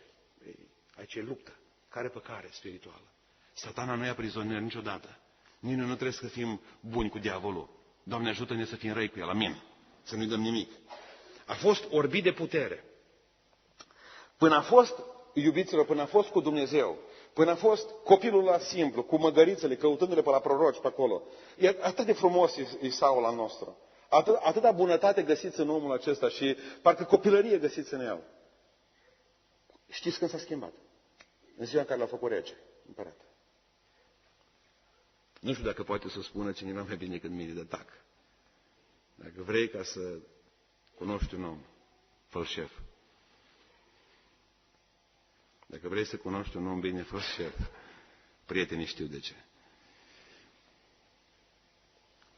Speaker 2: Aici e luptă. Care pe care spirituală. Satana nu ia prizonier niciodată. Nici nu trebuie să fim buni cu diavolul. Doamne, ajută-ne să fim răi cu el. Amin. Să nu-i dăm nimic. A fost orbit de putere. Până a fost, iubiților, până a fost cu Dumnezeu, până a fost copilul ăla simplu, cu măgărițele, căutându-le pe la proroci pe acolo. E atât de frumos e Saul al nostru. Atâta bunătate găsiți în omul acesta și parcă copilărie găsiți în el. Știți când s-a schimbat? În ziua în care l-a făcut rege, împărat. Nu știu dacă poate să spună cineva mai bine decât mine de tac. Dacă vrei ca să cunoști un om, fă-l șef. Dacă vrei să cunoști un om bine, fă-l șef. Prietenii știu de ce.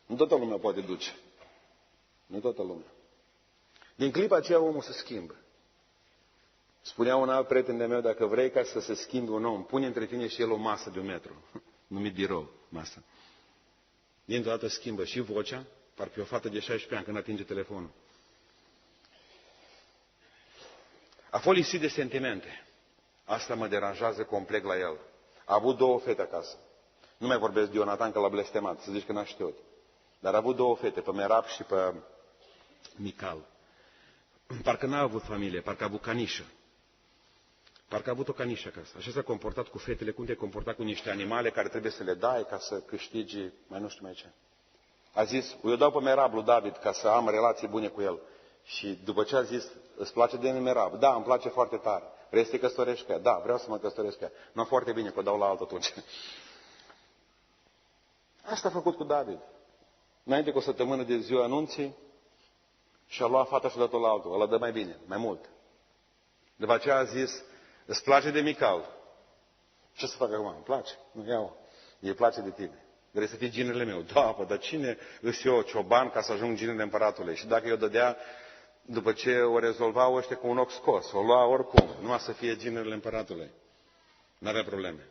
Speaker 2: Nu toată lumea poate duce. Nu toată lumea. Din clipa aceea omul se schimbă. Spunea un alt prieten de meu, dacă vrei ca să se schimbe un om, pune între tine și el o masă de 1 metru. Numit birou, masă. Dintr-o dată schimbă și vocea, parcă e o fată de 16 ani când atinge telefonul. A fost lipsit de sentimente. Asta mă deranjează complet la el. A avut 2 fete acasă. Nu mai vorbesc de Ionatan că l-a blestemat, să zici că n-a știut. Dar a avut două fete, pe Merab și pe Mical. Parcă n-a avut familie, parcă a avut canișă. Parcă a avut o canișă acasă. Așa s-a comportat cu fetele, cum te comporta cu niște animale care trebuie să le dai ca să câștigi, mai nu știu mai ce. A zis, eu dau pe Merab lui David ca să am relații bune cu el. Și după ce a zis, îți place de Merab? Da, îmi place foarte tare. Vrei să te căsătorești cu ea? Da, vreau să mă căsătoresc cu ea. Nu, foarte bine, că o dau la altă atunci. Asta a făcut cu David. Înainte cu o săptămână de ziua anunții, și-a luat fata și a dat-o la altul. Ăla dă mai bine, mai mult. După aceea a zis, îți place de Mical? Ce să fac acum? Îmi place. Nu iau. Îi place de tine. Vrei să fii ginele meu? Da, dar cine îs eu, cioban, ca să ajung ginele împăratului? Și dacă eu dădea, după ce o rezolvau ăștia cu un ochi scos, o lua oricum, numai să fie ginele împăratului. N-avea probleme.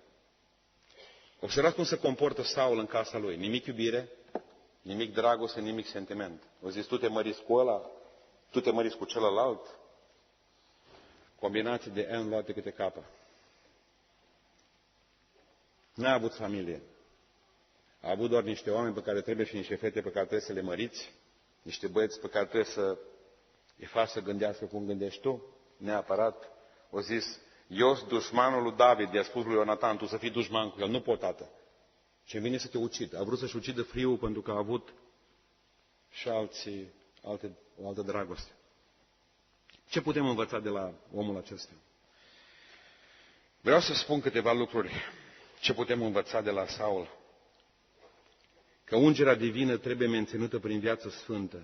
Speaker 2: Observați cum se comportă Saul în casa lui. Nimic iubire, nimic dragoste, nimic sentiment. O zis, tu te măriți cu ăla, tu te măriți cu celălalt. Combinații de N luate câte capă. N-a avut familie. A avut doar niște oameni pe care trebuie și niște fete pe care trebuie să le măriți, niște băieți pe care trebuie să îi faci să gândească cum gândești tu, neapărat. O zis, eu sunt dușmanul lui David, i-a spus lui Ionatan, tu să fii dușman cu el, nu pot, tată. Și vine să te ucid. A vrut să-și ucidă fiul pentru că a avut și o altă dragoste. Ce putem învăța de la omul acesta? Vreau să spun câteva lucruri. Ce putem învăța de la Saul? Că ungerea divină trebuie menținută prin viață sfântă.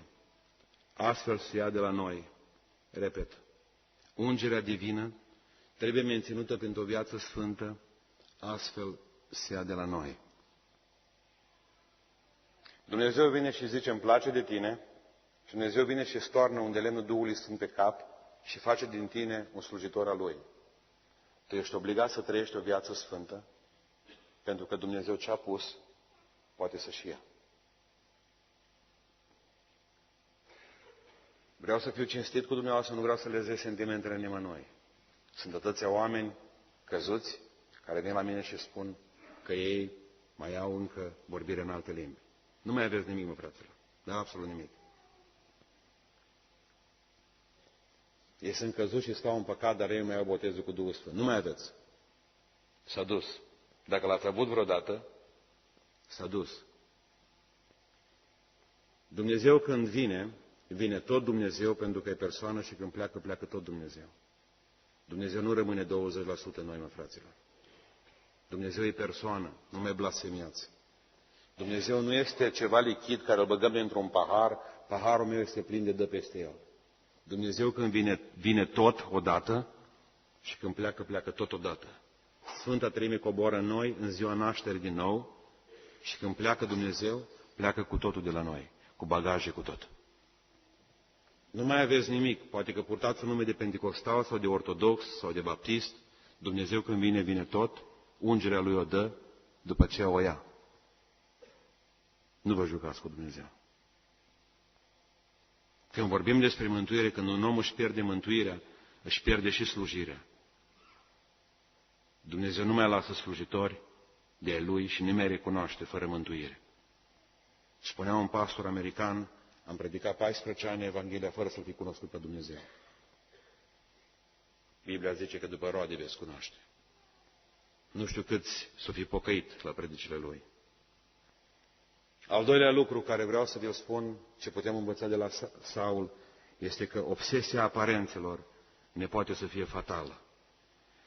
Speaker 2: Astfel se ia de la noi. Repet. Ungerea divină trebuie menținută printr-o viață sfântă. Astfel se ia de la noi. Dumnezeu vine și zice, îmi place de tine. Și Dumnezeu vine și stoarnă unde lemnul Duhului Sfânt pe cap și face din tine un slujitor al Lui. Tu ești obligat să trăiești o viață sfântă, pentru că Dumnezeu ce-a pus, poate să-și ia. Vreau să fiu cinstit cu dumneavoastră, nu vreau să lezez sentimentele nimănui. Sunt atâția oameni căzuți care vin la mine și spun că ei mai au încă vorbire în alte limbi. Nu mai aveți nimic, mă, fraților. Da, absolut nimic. Ei sunt căzuți și stau în păcat, dar ei mai au botezul cu Duhul Sfânt. Nu mai aveți. S-a dus. Dacă l-ați avut vreodată, s-a dus. Dumnezeu când vine, vine tot Dumnezeu pentru că e persoană și când pleacă, pleacă tot Dumnezeu. Dumnezeu nu rămâne 20% în noi, mă, fraților. Dumnezeu e persoană, nu mai blasfemiați. Dumnezeu nu este ceva lichid care îl băgăm într-un pahar, paharul meu este plin de dă peste el. Dumnezeu când vine tot odată și când pleacă, pleacă tot odată. Sfânta Treime coboară în noi în ziua nașterii din nou și când pleacă Dumnezeu, pleacă cu totul de la noi, cu bagaje, cu tot. Nu mai aveți nimic, poate că purtați un nume de pentecostal sau de ortodox sau de baptist, Dumnezeu când vine, vine tot, ungerea Lui o dă, după ce o ia. Nu vă jucați cu Dumnezeu. Când vorbim despre mântuire, când un om își pierde mântuirea, își pierde și slujirea. Dumnezeu nu mai lasă slujitori de ai Lui și nu mai recunoaște fără mântuire. Spunea un pastor american, am predicat 14 ani Evanghelia fără să-L fi cunoscut pe Dumnezeu. Biblia zice că după roade veți cunoaște. Nu știu câți s-o fi pocăit la predicile Lui. Al doilea lucru care vreau să vi-l spun, ce putem învăța de la Saul, este că obsesia aparențelor ne poate să fie fatală.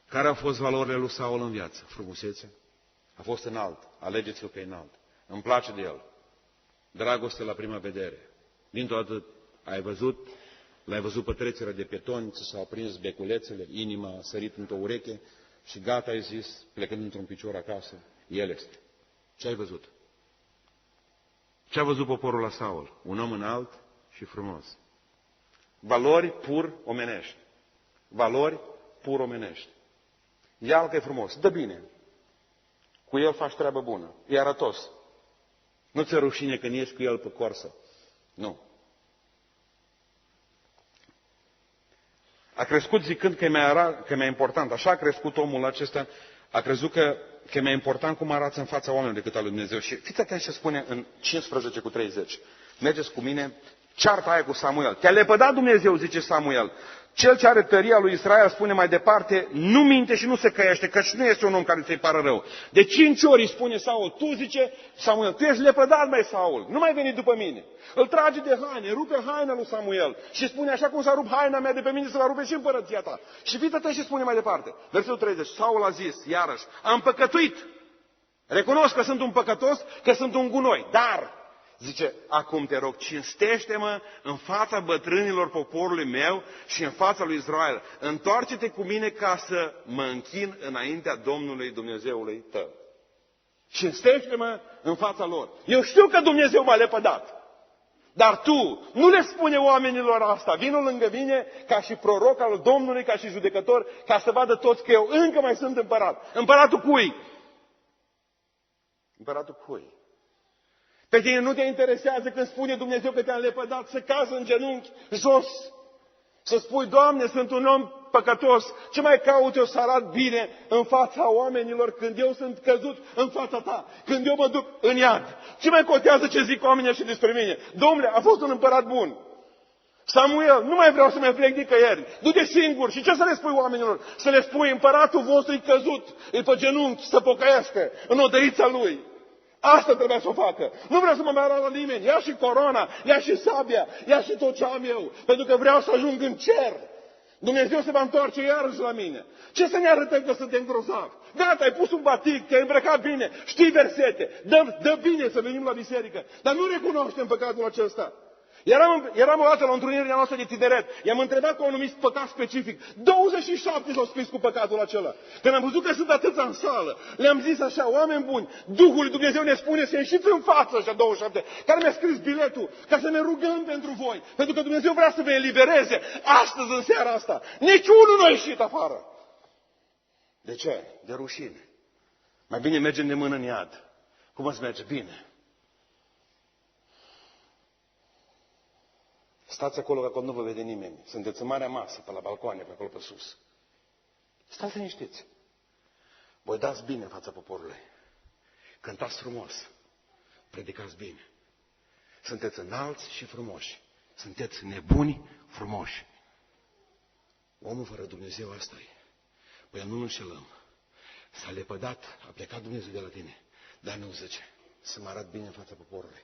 Speaker 2: Care au fost valorile lui Saul în viață? Frumusețe? A fost înalt. Alegeți-l pe înalt. Îmi place de el. Dragoste la prima vedere. Dintr-o dată l-ai văzut pe trecerea de pietoni, ți s-au aprins beculețele, inima a sărit într-o ureche și gata, ai zis, plecând într-un picior acasă, el este. Ce ai văzut? Ce a văzut poporul la Saul? Un om înalt și frumos. Valori pur omenești. Valori pur omenești. Ia-l că e frumos, dă bine. Cu el faci treabă bună. E arătos. Nu ți-e rușine când ești cu el pe corsă. Nu. A crescut zicând că e mai important. Așa a crescut omul acesta. A crezut că că e mai important cum arăți în fața oamenilor decât al lui Dumnezeu. Și fiți atenți ce spune în 15:30. Mergeți cu mine, cearta aia cu Samuel. Te-a lepădat Dumnezeu, zice Samuel. Cel ce are tăria lui Israel spune mai departe, nu minte și nu se căiește, căci nu este un om care ți-i pară rău. De 5 ori îi spune Saul, tu, zice Samuel, tu ești lepădat, mai Saul, nu mai veni după mine. Îl trage de haine, rupe haina lui Samuel și spune, așa cum s-a rupt haina mea de pe mine, să va rupe și împărăția ta. Și fiți atenți și spune mai departe. Versetul 30, Saul a zis, iarăși, am păcătuit. Recunosc că sunt un păcătos, că sunt un gunoi, dar... Zice, acum te rog, cinstește-mă în fața bătrânilor poporului meu și în fața lui Israel. Întoarce-te cu mine ca să mă închin înaintea Domnului Dumnezeului tău. Cinstește-mă în fața lor. Eu știu că Dumnezeu m-a lepădat. Dar tu nu le spune oamenilor asta. Vino lângă mine ca și proroc al Domnului, ca și judecător, ca să vadă toți că eu încă mai sunt împărat. Împăratul cui? Împăratul cui? Pe tine nu te interesează când spune Dumnezeu că te-a lepădat să cazi în genunchi jos. Să spui, Doamne, sunt un om păcătos. Ce mai caut eu să arăt bine în fața oamenilor când eu sunt căzut în fața ta? Când eu mă duc în iad? Ce mai contează ce zic oamenii și despre mine? Domnule, a fost un împărat bun. Samuel, nu mai vreau să mă plec nicăieri. Du-te singur. Și ce să le spui oamenilor? Să le spui, împăratul vostru e căzut, e pe genunchi, să pocăiască în odăița lui. Asta trebuia să o facă. Nu vreau să mă mai arăt la nimeni. Ia și corona, ia și sabia, ia și tot ce am eu. Pentru că vreau să ajung în cer. Dumnezeu se va întoarce iarăși la mine. Ce să ne arătăm că suntem grozavi? Gata, ai pus un batic, te-ai îmbrăcat bine, știi versete, dă bine să venim la biserică. Dar nu recunoaștem păcatul acesta. Eram o dată la întrunirea noastră de tineret. I-am întrebat cu un anumit păcat specific. 27 s-au scris cu păcatul acela. Când am văzut că sunt atâția în sală, le-am zis așa, oameni buni, Duhul lui Dumnezeu ne spune să ieșiți în față ăștia 27, care mi-a scris biletul, ca să ne rugăm pentru voi. Pentru că Dumnezeu vrea să vă elibereze astăzi, în seara asta. Niciunul nu a ieșit afară. De ce? De rușine. Mai bine mergem de mână în iad. Cum îți merge? Bine. Stați acolo, că acolo nu vă vede nimeni. Sunteți în marea masă, pe la balcoane, pe acolo pe sus. Stați liniștiți. Voi dați bine în fața poporului. Cântați frumos. Predicați bine. Sunteți înalți și frumoși. Sunteți nebuni frumoși. Omul fără Dumnezeu asta e. Păi nu înșelăm. S-a lepădat, a plecat Dumnezeu de la tine. Dar nu zice, să mă arăt bine în fața poporului.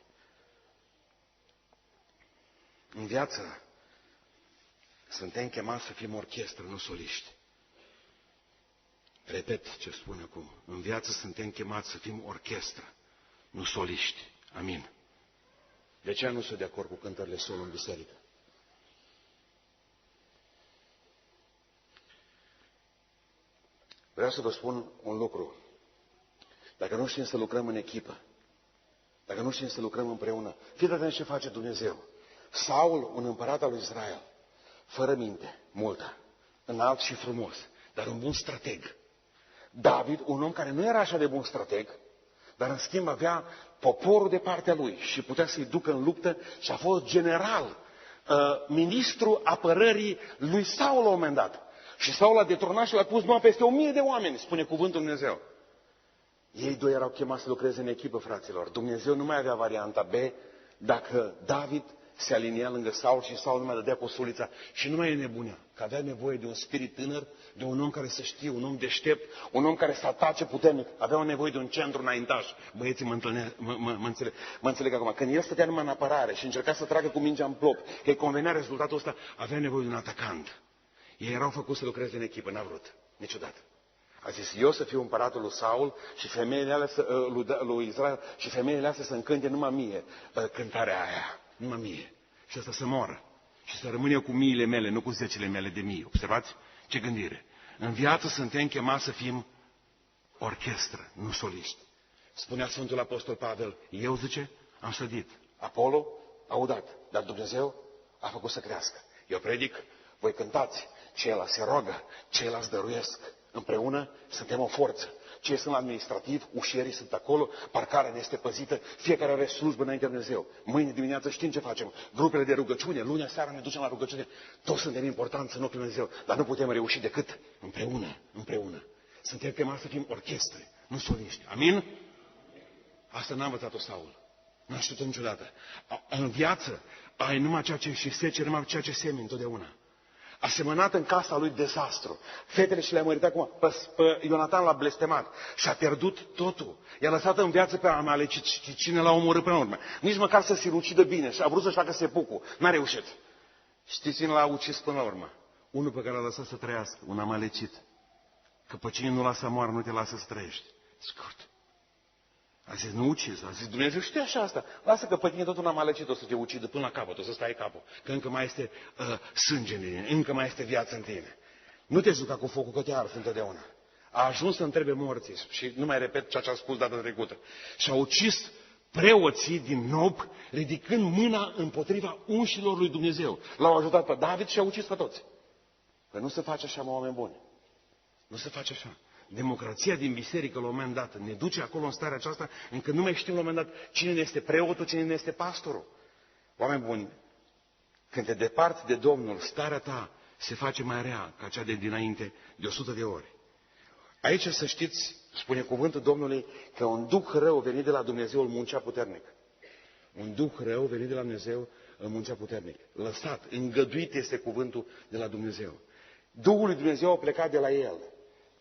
Speaker 2: În viață suntem chemați să fim orchestră, nu soliști. Repet ce spun acum. În viață suntem chemați să fim orchestră, nu soliști. Amin. De ce nu sunt de acord cu cântările solo în biserică? Vreau să vă spun un lucru. Dacă nu știm să lucrăm în echipă, dacă nu știm să lucrăm împreună, fiți atenți ce face Dumnezeu. Saul, un împărat al lui Israel, fără minte, multă, înalt și frumos, dar un bun strateg. David, un om care nu era așa de bun strateg, dar în schimb avea poporul de partea lui și putea să-i ducă în luptă și a fost general, ministru apărării lui Saul la un moment dat. Și Saul l-a detronat și l-a pus numai peste 1000 de oameni, spune cuvântul Dumnezeu. Ei doi erau chemați să lucreze în echipă, fraților. Dumnezeu nu mai avea varianta B dacă David se alinia lângă Saul și Saul nu mai dădea cu sulița și nu mai e nebunea, că avea nevoie de un spirit tânăr, de un om care să știe, un om deștept, un om care să atace puternic. Avea nevoie de un centru înaintaș. Băieții mă înțeleg acum. Când el stătea numai în apărare și încerca să tragă cu mingea în plop, că îi convenea rezultatul ăsta, avea nevoie de un atacant. Ei erau făcuți să lucreze în echipă, n-a vrut, niciodată. A zis, eu să fiu împăratul lui Saul și femeile alea lui Israel și femeile astea să încânte numai mie cântarea aia, numai mie. Și asta să moară. Și să rămân eu cu miile mele, nu cu zecile mele de mii. Observați ce gândire. În viață suntem chemați să fim orchestră, nu soliști. Spunea Sfântul Apostol Pavel, eu, zice, am sădit. Apollo a udat, dar Dumnezeu a făcut să crească. Eu predic, voi cântați, ceilalți se roagă, ceilalți dăruiesc. Împreună suntem o forță. Cei sunt administrativ, ușierii sunt acolo, parcarea ne este păzită, fiecare are slujbă înainte de Dumnezeu. Mâine dimineață știm ce facem, grupele de rugăciune, lunea seara ne ducem la rugăciune. Toți suntem importanți în ochiul Dumnezeu, dar nu putem reuși decât împreună. Suntem chemați să fim orchestre, nu soliști. Amin? Asta n-a învățat-o Saul. N-a știut niciodată. În viață ai numai ceea ce și seceri, numai ceea ce semeni întotdeauna. A semănat în casa lui dezastru. Fetele și le-a mărit acum. Pe Ionatan l-a blestemat și a pierdut totul. I-a lăsat în viață pe Amalecit și cine l-a omorât până la urmă. Nici măcar să sinucidă bine și a vrut să-și facă sepucul. N-a reușit. Știți cine l-a ucis până la urmă? Unul pe care l-a lăsat să trăiască, un Amalecit. Că pe cine nu lasă moară, nu te lasă să trăiești. Scurt. A zis, nu ucizi. A zis, Dumnezeu știe așa asta. Lasă că pe tine tot un Amalecit o să te ucidă până la capăt, o să stai capul. Că încă mai este sânge în tine, încă mai este viață în tine. Nu te juca cu focul, că te ars întotdeauna. A ajuns să întrebe morții și nu mai repet ceea ce am spus data trecută. Și a ucis preoții din Nob, ridicând mâna împotriva unșilor lui Dumnezeu. L-au ajutat pe David și a ucis pe toți. Că nu se face așa, mă, oameni buni. Nu se face așa. Democrația din biserică, la un moment dat, ne duce acolo în starea aceasta, încât nu mai știm la un moment dat cine ne este preotul, cine ne este pastorul. Oameni buni, când te deparți de Domnul, starea ta se face mai rea ca cea de dinainte de 100 de ori. Aici să știți, spune cuvântul Domnului, că un duh rău venit de la Dumnezeu îl muncea puternic. Un duh rău venit de la Dumnezeu îl muncea puternic. Lăsat, îngăduit este cuvântul de la Dumnezeu. Duhul lui Dumnezeu a plecat de la el.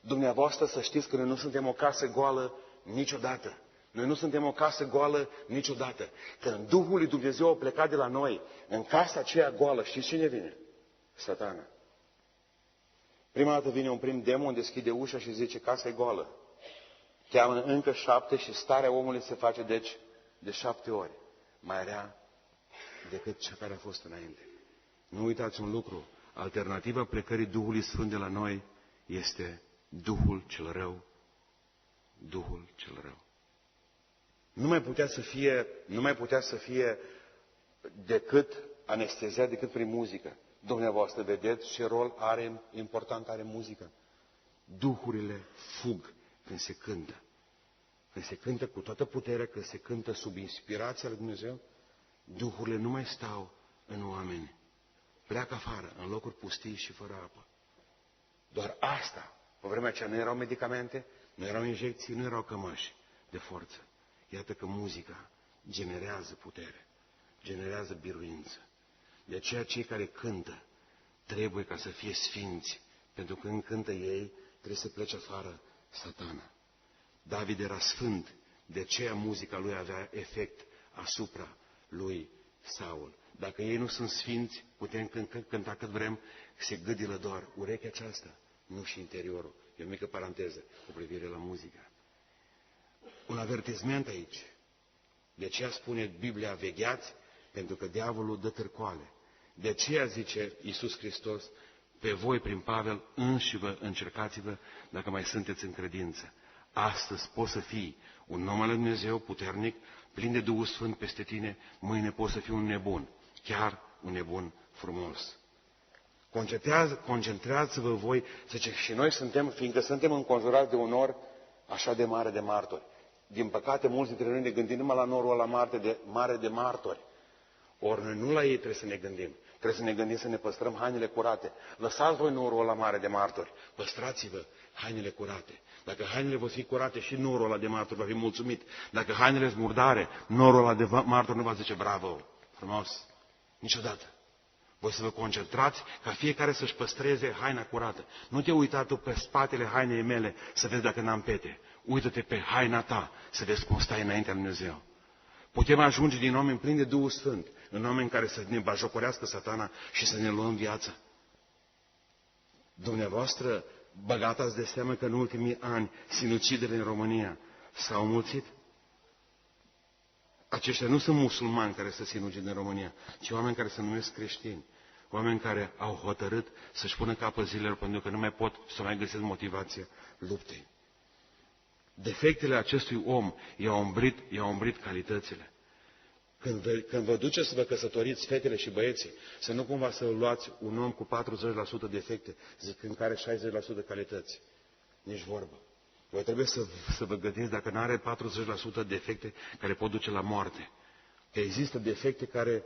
Speaker 2: Dumneavoastră să știți că noi nu suntem o casă goală niciodată. Noi nu suntem o casă goală niciodată. Când Duhul lui Dumnezeu a plecat de la noi, în casa aceea goală, știți cine vine? Satana. Prima dată vine un prim demon, deschide ușa și zice, casa e goală. Cheamă încă 7 și starea omului se face, deci, de 7 ori mai rea decât cea care a fost înainte. Nu uitați un lucru, alternativa plecării Duhului Sfânt de la noi este Duhul cel rău. Duhul cel rău. Nu mai putea să fie decât anesteziat, decât prin muzică. Dumneavoastră vedeți ce rol important are muzica. Duhurile fug când se cântă. Când se cântă cu toată puterea, când se cântă sub inspirația lui Dumnezeu, duhurile nu mai stau în oameni. Pleacă afară, în locuri pustii și fără apă. Doar asta. Pe vremea aceea nu erau medicamente, nu erau injecții, nu erau cămăși de forță. Iată că muzica generează putere, generează biruință. De aceea cei care cântă trebuie ca să fie sfinți, pentru că când cântă ei trebuie să plece afară Satana. David era sfânt, de aceea muzica lui avea efect asupra lui Saul. Dacă ei nu sunt sfinți, putem cânta cât vrem, se gâdilă doar urechea aceasta, nu și interiorul. E o mică paranteză cu privire la muzică. Un avertisment aici. De aceea spune Biblia, vegheați, pentru că diavolul dă târcoale. De aceea zice Iisus Hristos, pe voi prin Pavel, înși-vă, încercați-vă dacă mai sunteți în credință. Astăzi poți să fii un om al lui Dumnezeu puternic, plin de Duhul Sfânt peste tine, mâine poți să fii un nebun, chiar un nebun frumos. Concentrează-vă voi, zice, și noi suntem, fiindcă suntem înconjurați de un nor așa de mare de martori. Din păcate, mulți dintre noi ne gândim numai la norul ăla mare de martori. Ori noi nu la ei trebuie să ne gândim. Trebuie să ne gândim să ne păstrăm hainele curate. Lăsați voi norul ăla mare de martori. Păstrați-vă hainele curate. Dacă hainele vor fi curate, și norul ăla de martori va fi mulțumit. Dacă hainele sunt murdare, norul ăla de martori nu va zice bravo, frumos. Niciodată. Voi să vă concentrați ca fiecare să-și păstreze haina curată. Nu te uita tu pe spatele hainei mele să vezi dacă n-am pete. Uită-te pe haina ta să vezi cum stai înaintea lui Dumnezeu. Putem ajunge din oameni plini de Duhul Sfânt, în oameni care să ne bajocorească Satana și să ne luăm viața. Dumneavoastră, băgatați de seamă că în ultimii ani sinucidele în România s-au mulțit? Aceștia nu sunt musulmani care să sinucide în România, ci oameni care se numesc creștini. Oameni care au hotărât să-și pună capăt zilelor pentru că nu mai pot să mai găsesc motivația luptei. Defectele acestui om i-au umbrit calitățile. Când vă duceți să vă căsătoriți, fetele și băieții, să nu cumva să luați un om cu 40% defecte, zicând că are 60% calități. Nici vorbă. Voi trebuie să vă gândiți dacă nu are 40% defecte care pot duce la moarte. Că există defecte care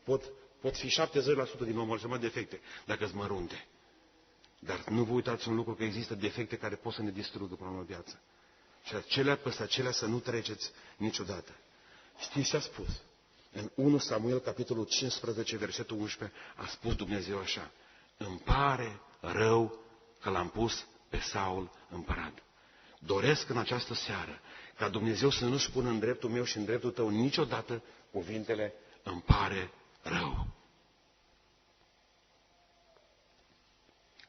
Speaker 2: pot fi 70% din omul defecte, dacă sunt mărunte. Dar nu vă uitați un lucru, că există defecte care pot să ne distrugă până la viață. și peste acelea să nu treceți niciodată. Știți ce a spus? În 1 Samuel, capitolul 15, versetul 11, a spus Dumnezeu așa: îmi pare rău că l-am pus pe Saul împărat. Doresc în această seară ca Dumnezeu să nu-și pună în dreptul meu și în dreptul tău niciodată cuvintele îmi pare rău.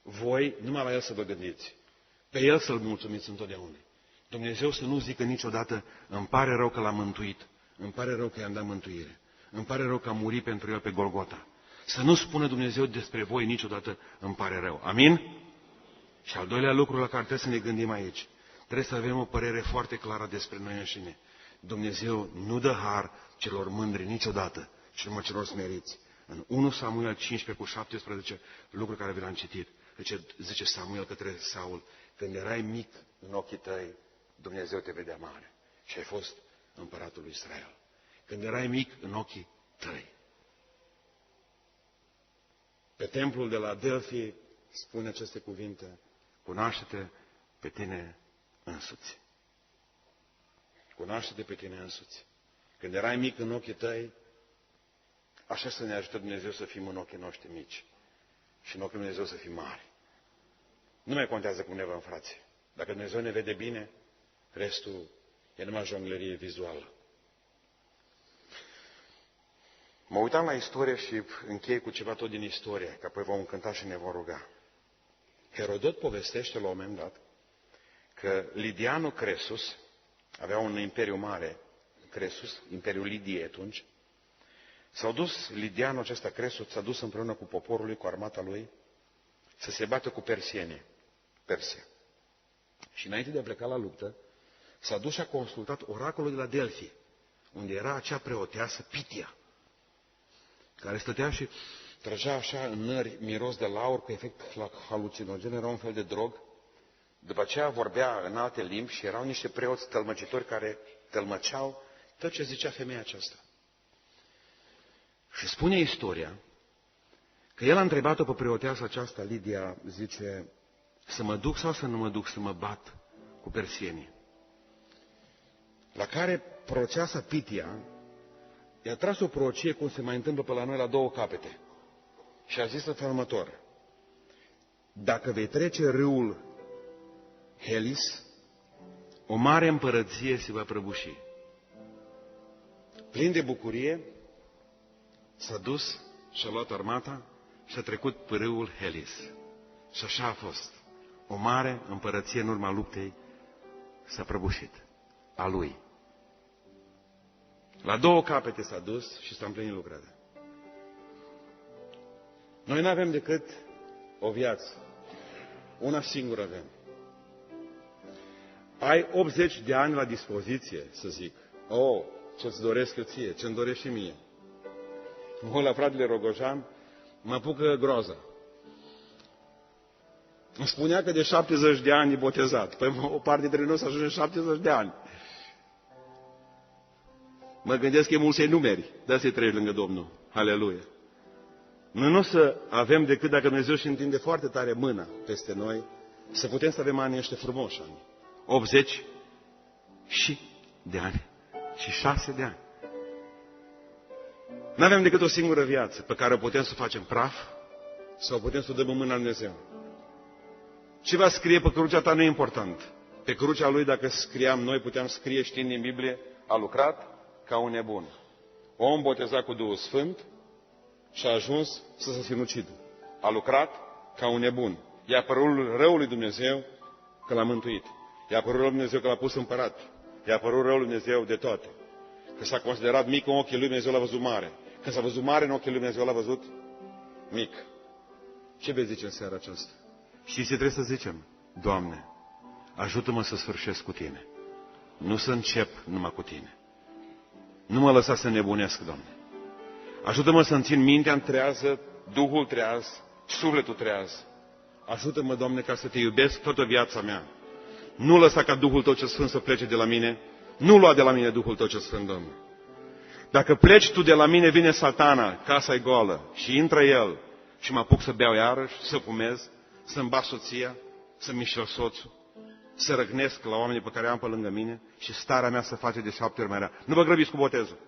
Speaker 2: Voi, numai la El să vă gândiți, pe El să-L mulțumiți întotdeauna. Dumnezeu să nu zică niciodată îmi pare rău că l-am mântuit, îmi pare rău că i-am dat mântuire, îmi pare rău că am murit pentru El pe Golgota. Să nu spună Dumnezeu despre voi niciodată îmi pare rău. Amin? Și al doilea lucru la care trebuie să ne gândim aici, trebuie să avem o părere foarte clară despre noi înșine. Dumnezeu nu dă har celor mândri niciodată, ci numai celor smeriți. În 1 Samuel 15:17, lucru care vi l-am citit, zice Samuel către Saul: când erai mic în ochii tăi, Dumnezeu te vedea mare și ai fost împăratul lui Israel. Când erai mic în ochii tăi. Pe templul de la Delphi spune aceste cuvinte: cunoaște-te pe tine însuți. Cunoaște-te pe tine însuți. Când erai mic în ochii tăi, așa să ne ajute Dumnezeu să fim în ochii noștri mici și în ochii Dumnezeu să fim mari. Nu mai contează cum ne vom, frații. Dacă Dumnezeu ne vede bine, restul e numai jonglerie vizuală. Mă uitam la istorie și închei cu ceva tot din istorie, că apoi vom cânta și ne vom ruga. Herodot povestește la un moment dat că Lidianul Cresus avea un imperiu mare, Cresus, Imperiul Lidiei atunci. S-au dus, Lidianul acesta Cresus s-a dus împreună cu poporul lui, cu armata lui, să se bată cu persienii, Persia. Și înainte de a pleca la luptă, s-a dus și a consultat oracolul de la Delphi, unde era acea preoteasă Pitia, care stătea și trăgea așa în nări miros de laur cu efect halucinogen, era un fel de drog. După aceea vorbea în alte limbi și erau niște preoți tălmăcitori care tălmăceau tot ce zicea femeia aceasta. Și spune istoria că el a întrebat-o pe preoteasa aceasta, Lidia, zice: să mă duc sau să nu mă duc să mă bat cu persienii? La care proroceasa Pitia i-a tras o prorocie, cum se mai întâmplă pe la noi, la două capete. Și a zis în felul următor: dacă vei trece râul Helis, o mare împărăție se va prăbuși. Plin de bucurie, s-a dus și-a luat armata și a trecut pe râul Helis. Și așa a fost. O mare împărăție în urma luptei s-a prăbușit. A lui. La două capete s-a dus și s-a împlinit lucrarea. Noi nu avem decât o viață. Una singură avem. Ai 80 de ani la dispoziție, să zic. Ce-ți doresc eu ție, ce-mi doresc și mie. Mă la fratele Rogojan, mă apucă groaza. Îmi spunea că de 70 de ani e botezat. Păi o parte dintre noi să ajunge 70 de ani. Mă gândesc că e mult să-i numeri. Da, să-i treci lângă Domnul. Aleluia. Noi nu o să avem decât dacă Dumnezeu și întinde foarte tare mâna peste noi, să putem să avem anii ăștia frumoși, ani. 80 și de ani. Și 6 de ani. Nu avem decât o singură viață pe care o putem să o facem praf sau putem să o dăm în mâna lui Dumnezeu. Ce va scrie pe crucea ta nu e important. Pe crucea lui, dacă scriam noi, puteam scrie, știind din Biblie: a lucrat ca un nebun. Om botezat cu Duhul Sfânt și a ajuns să se sinucidă. A lucrat ca un nebun. I-a părut răul lui Dumnezeu că l-a mântuit. I-a părut răul lui Dumnezeu că l-a pus împărat. I-a părut răul lui Dumnezeu de toate. Că s-a considerat mic în ochii lui Dumnezeu, l-a văzut mare. Când s-a văzut mare în ochii lui Dumnezeu, l-a văzut mic. Ce vei zice în seara aceasta? Știți ce trebuie să zicem? Doamne, ajută-mă să sfârșesc cu Tine. Nu să încep numai cu Tine. Nu mă lăsa să nebunesc, Doamne. Ajută-mă să-mi țin mintea trează, Duhul treaz, sufletul treaz. Ajută-mă, Doamne, ca să Te iubesc toată viața mea. Nu lăsa ca Duhul Tău cel Sfânt să plece de la mine. Nu lua de la mine Duhul Tău cel Sfânt, Doamne. Dacă pleci Tu de la mine, vine Satana, casa e goală, și intră el și mă apuc să beau iarăși, să fumez, să-mi bat soția, să-mi mișel soțul. să răgnesc la oamenii pe care am pe lângă mine și starea mea să face de 7 ori mai rea. Nu vă grăbiți cu botezul.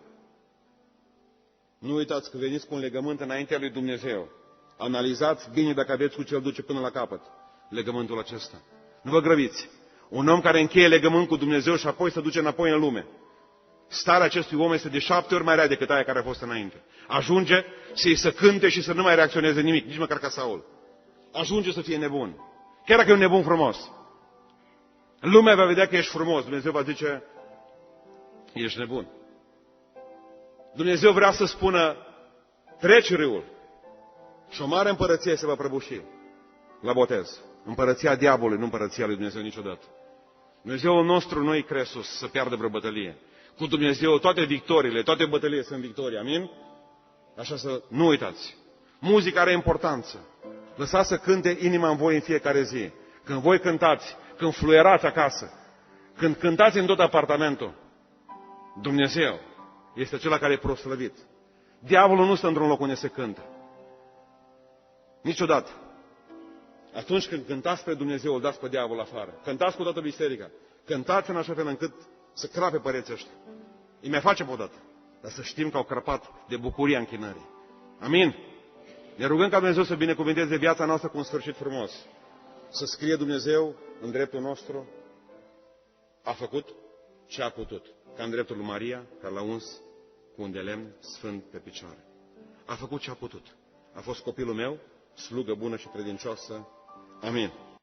Speaker 2: Nu uitați că veniți cu un legământ înaintea lui Dumnezeu. Analizați bine dacă aveți cu ce-l duce până la capăt legământul acesta. Nu vă grăbiți. Un om care încheie legământ cu Dumnezeu și apoi se duce înapoi în lume. Starea acestui om este de 7 ori mai rea decât aia care a fost înainte. Ajunge să-i să cânte și să nu mai reacționeze nimic, nici măcar ca Saul. Ajunge să fie nebun. Chiar dacă e un nebun frumos. Lumea va vedea că ești frumos. Dumnezeu va zice, ești nebun. Dumnezeu vrea să spună, treci râul și o mare împărăție se va prăbuși la botez. Împărăția diavolului, nu împărăția lui Dumnezeu niciodată. Dumnezeul nostru nu-i cresus să piardă vreo bătălie. Cu Dumnezeu toate victoriile, toate bătăliile sunt victorii. Amin? Așa să nu uitați. Muzica are importanță. Lăsați să cânte inima în voi în fiecare zi. Când voi cântați, când fluierați acasă, când cântați în tot apartamentul, Dumnezeu este acela care e proslăvit. Diavolul nu stă într-un loc unde se cântă. Niciodată. Atunci când cântați spre Dumnezeu, îl dați pe diavol afară. Cântați cu toată biserica. Cântați în așa fel încât să crape păreții ăștia. Îi mai facem odată. Dar să știm că au crăpat de bucuria închinării. Amin? Ne rugăm ca Dumnezeu să binecuvânteze viața noastră cu un sfârșit frumos. Să scrie Dumnezeu în dreptul nostru, a făcut ce a putut. Ca în dreptul lui Maria, care l-a uns cu un de lemn sfânt pe picioare. A făcut ce a putut. A fost copilul meu, slugă bună și credincioasă. Amin.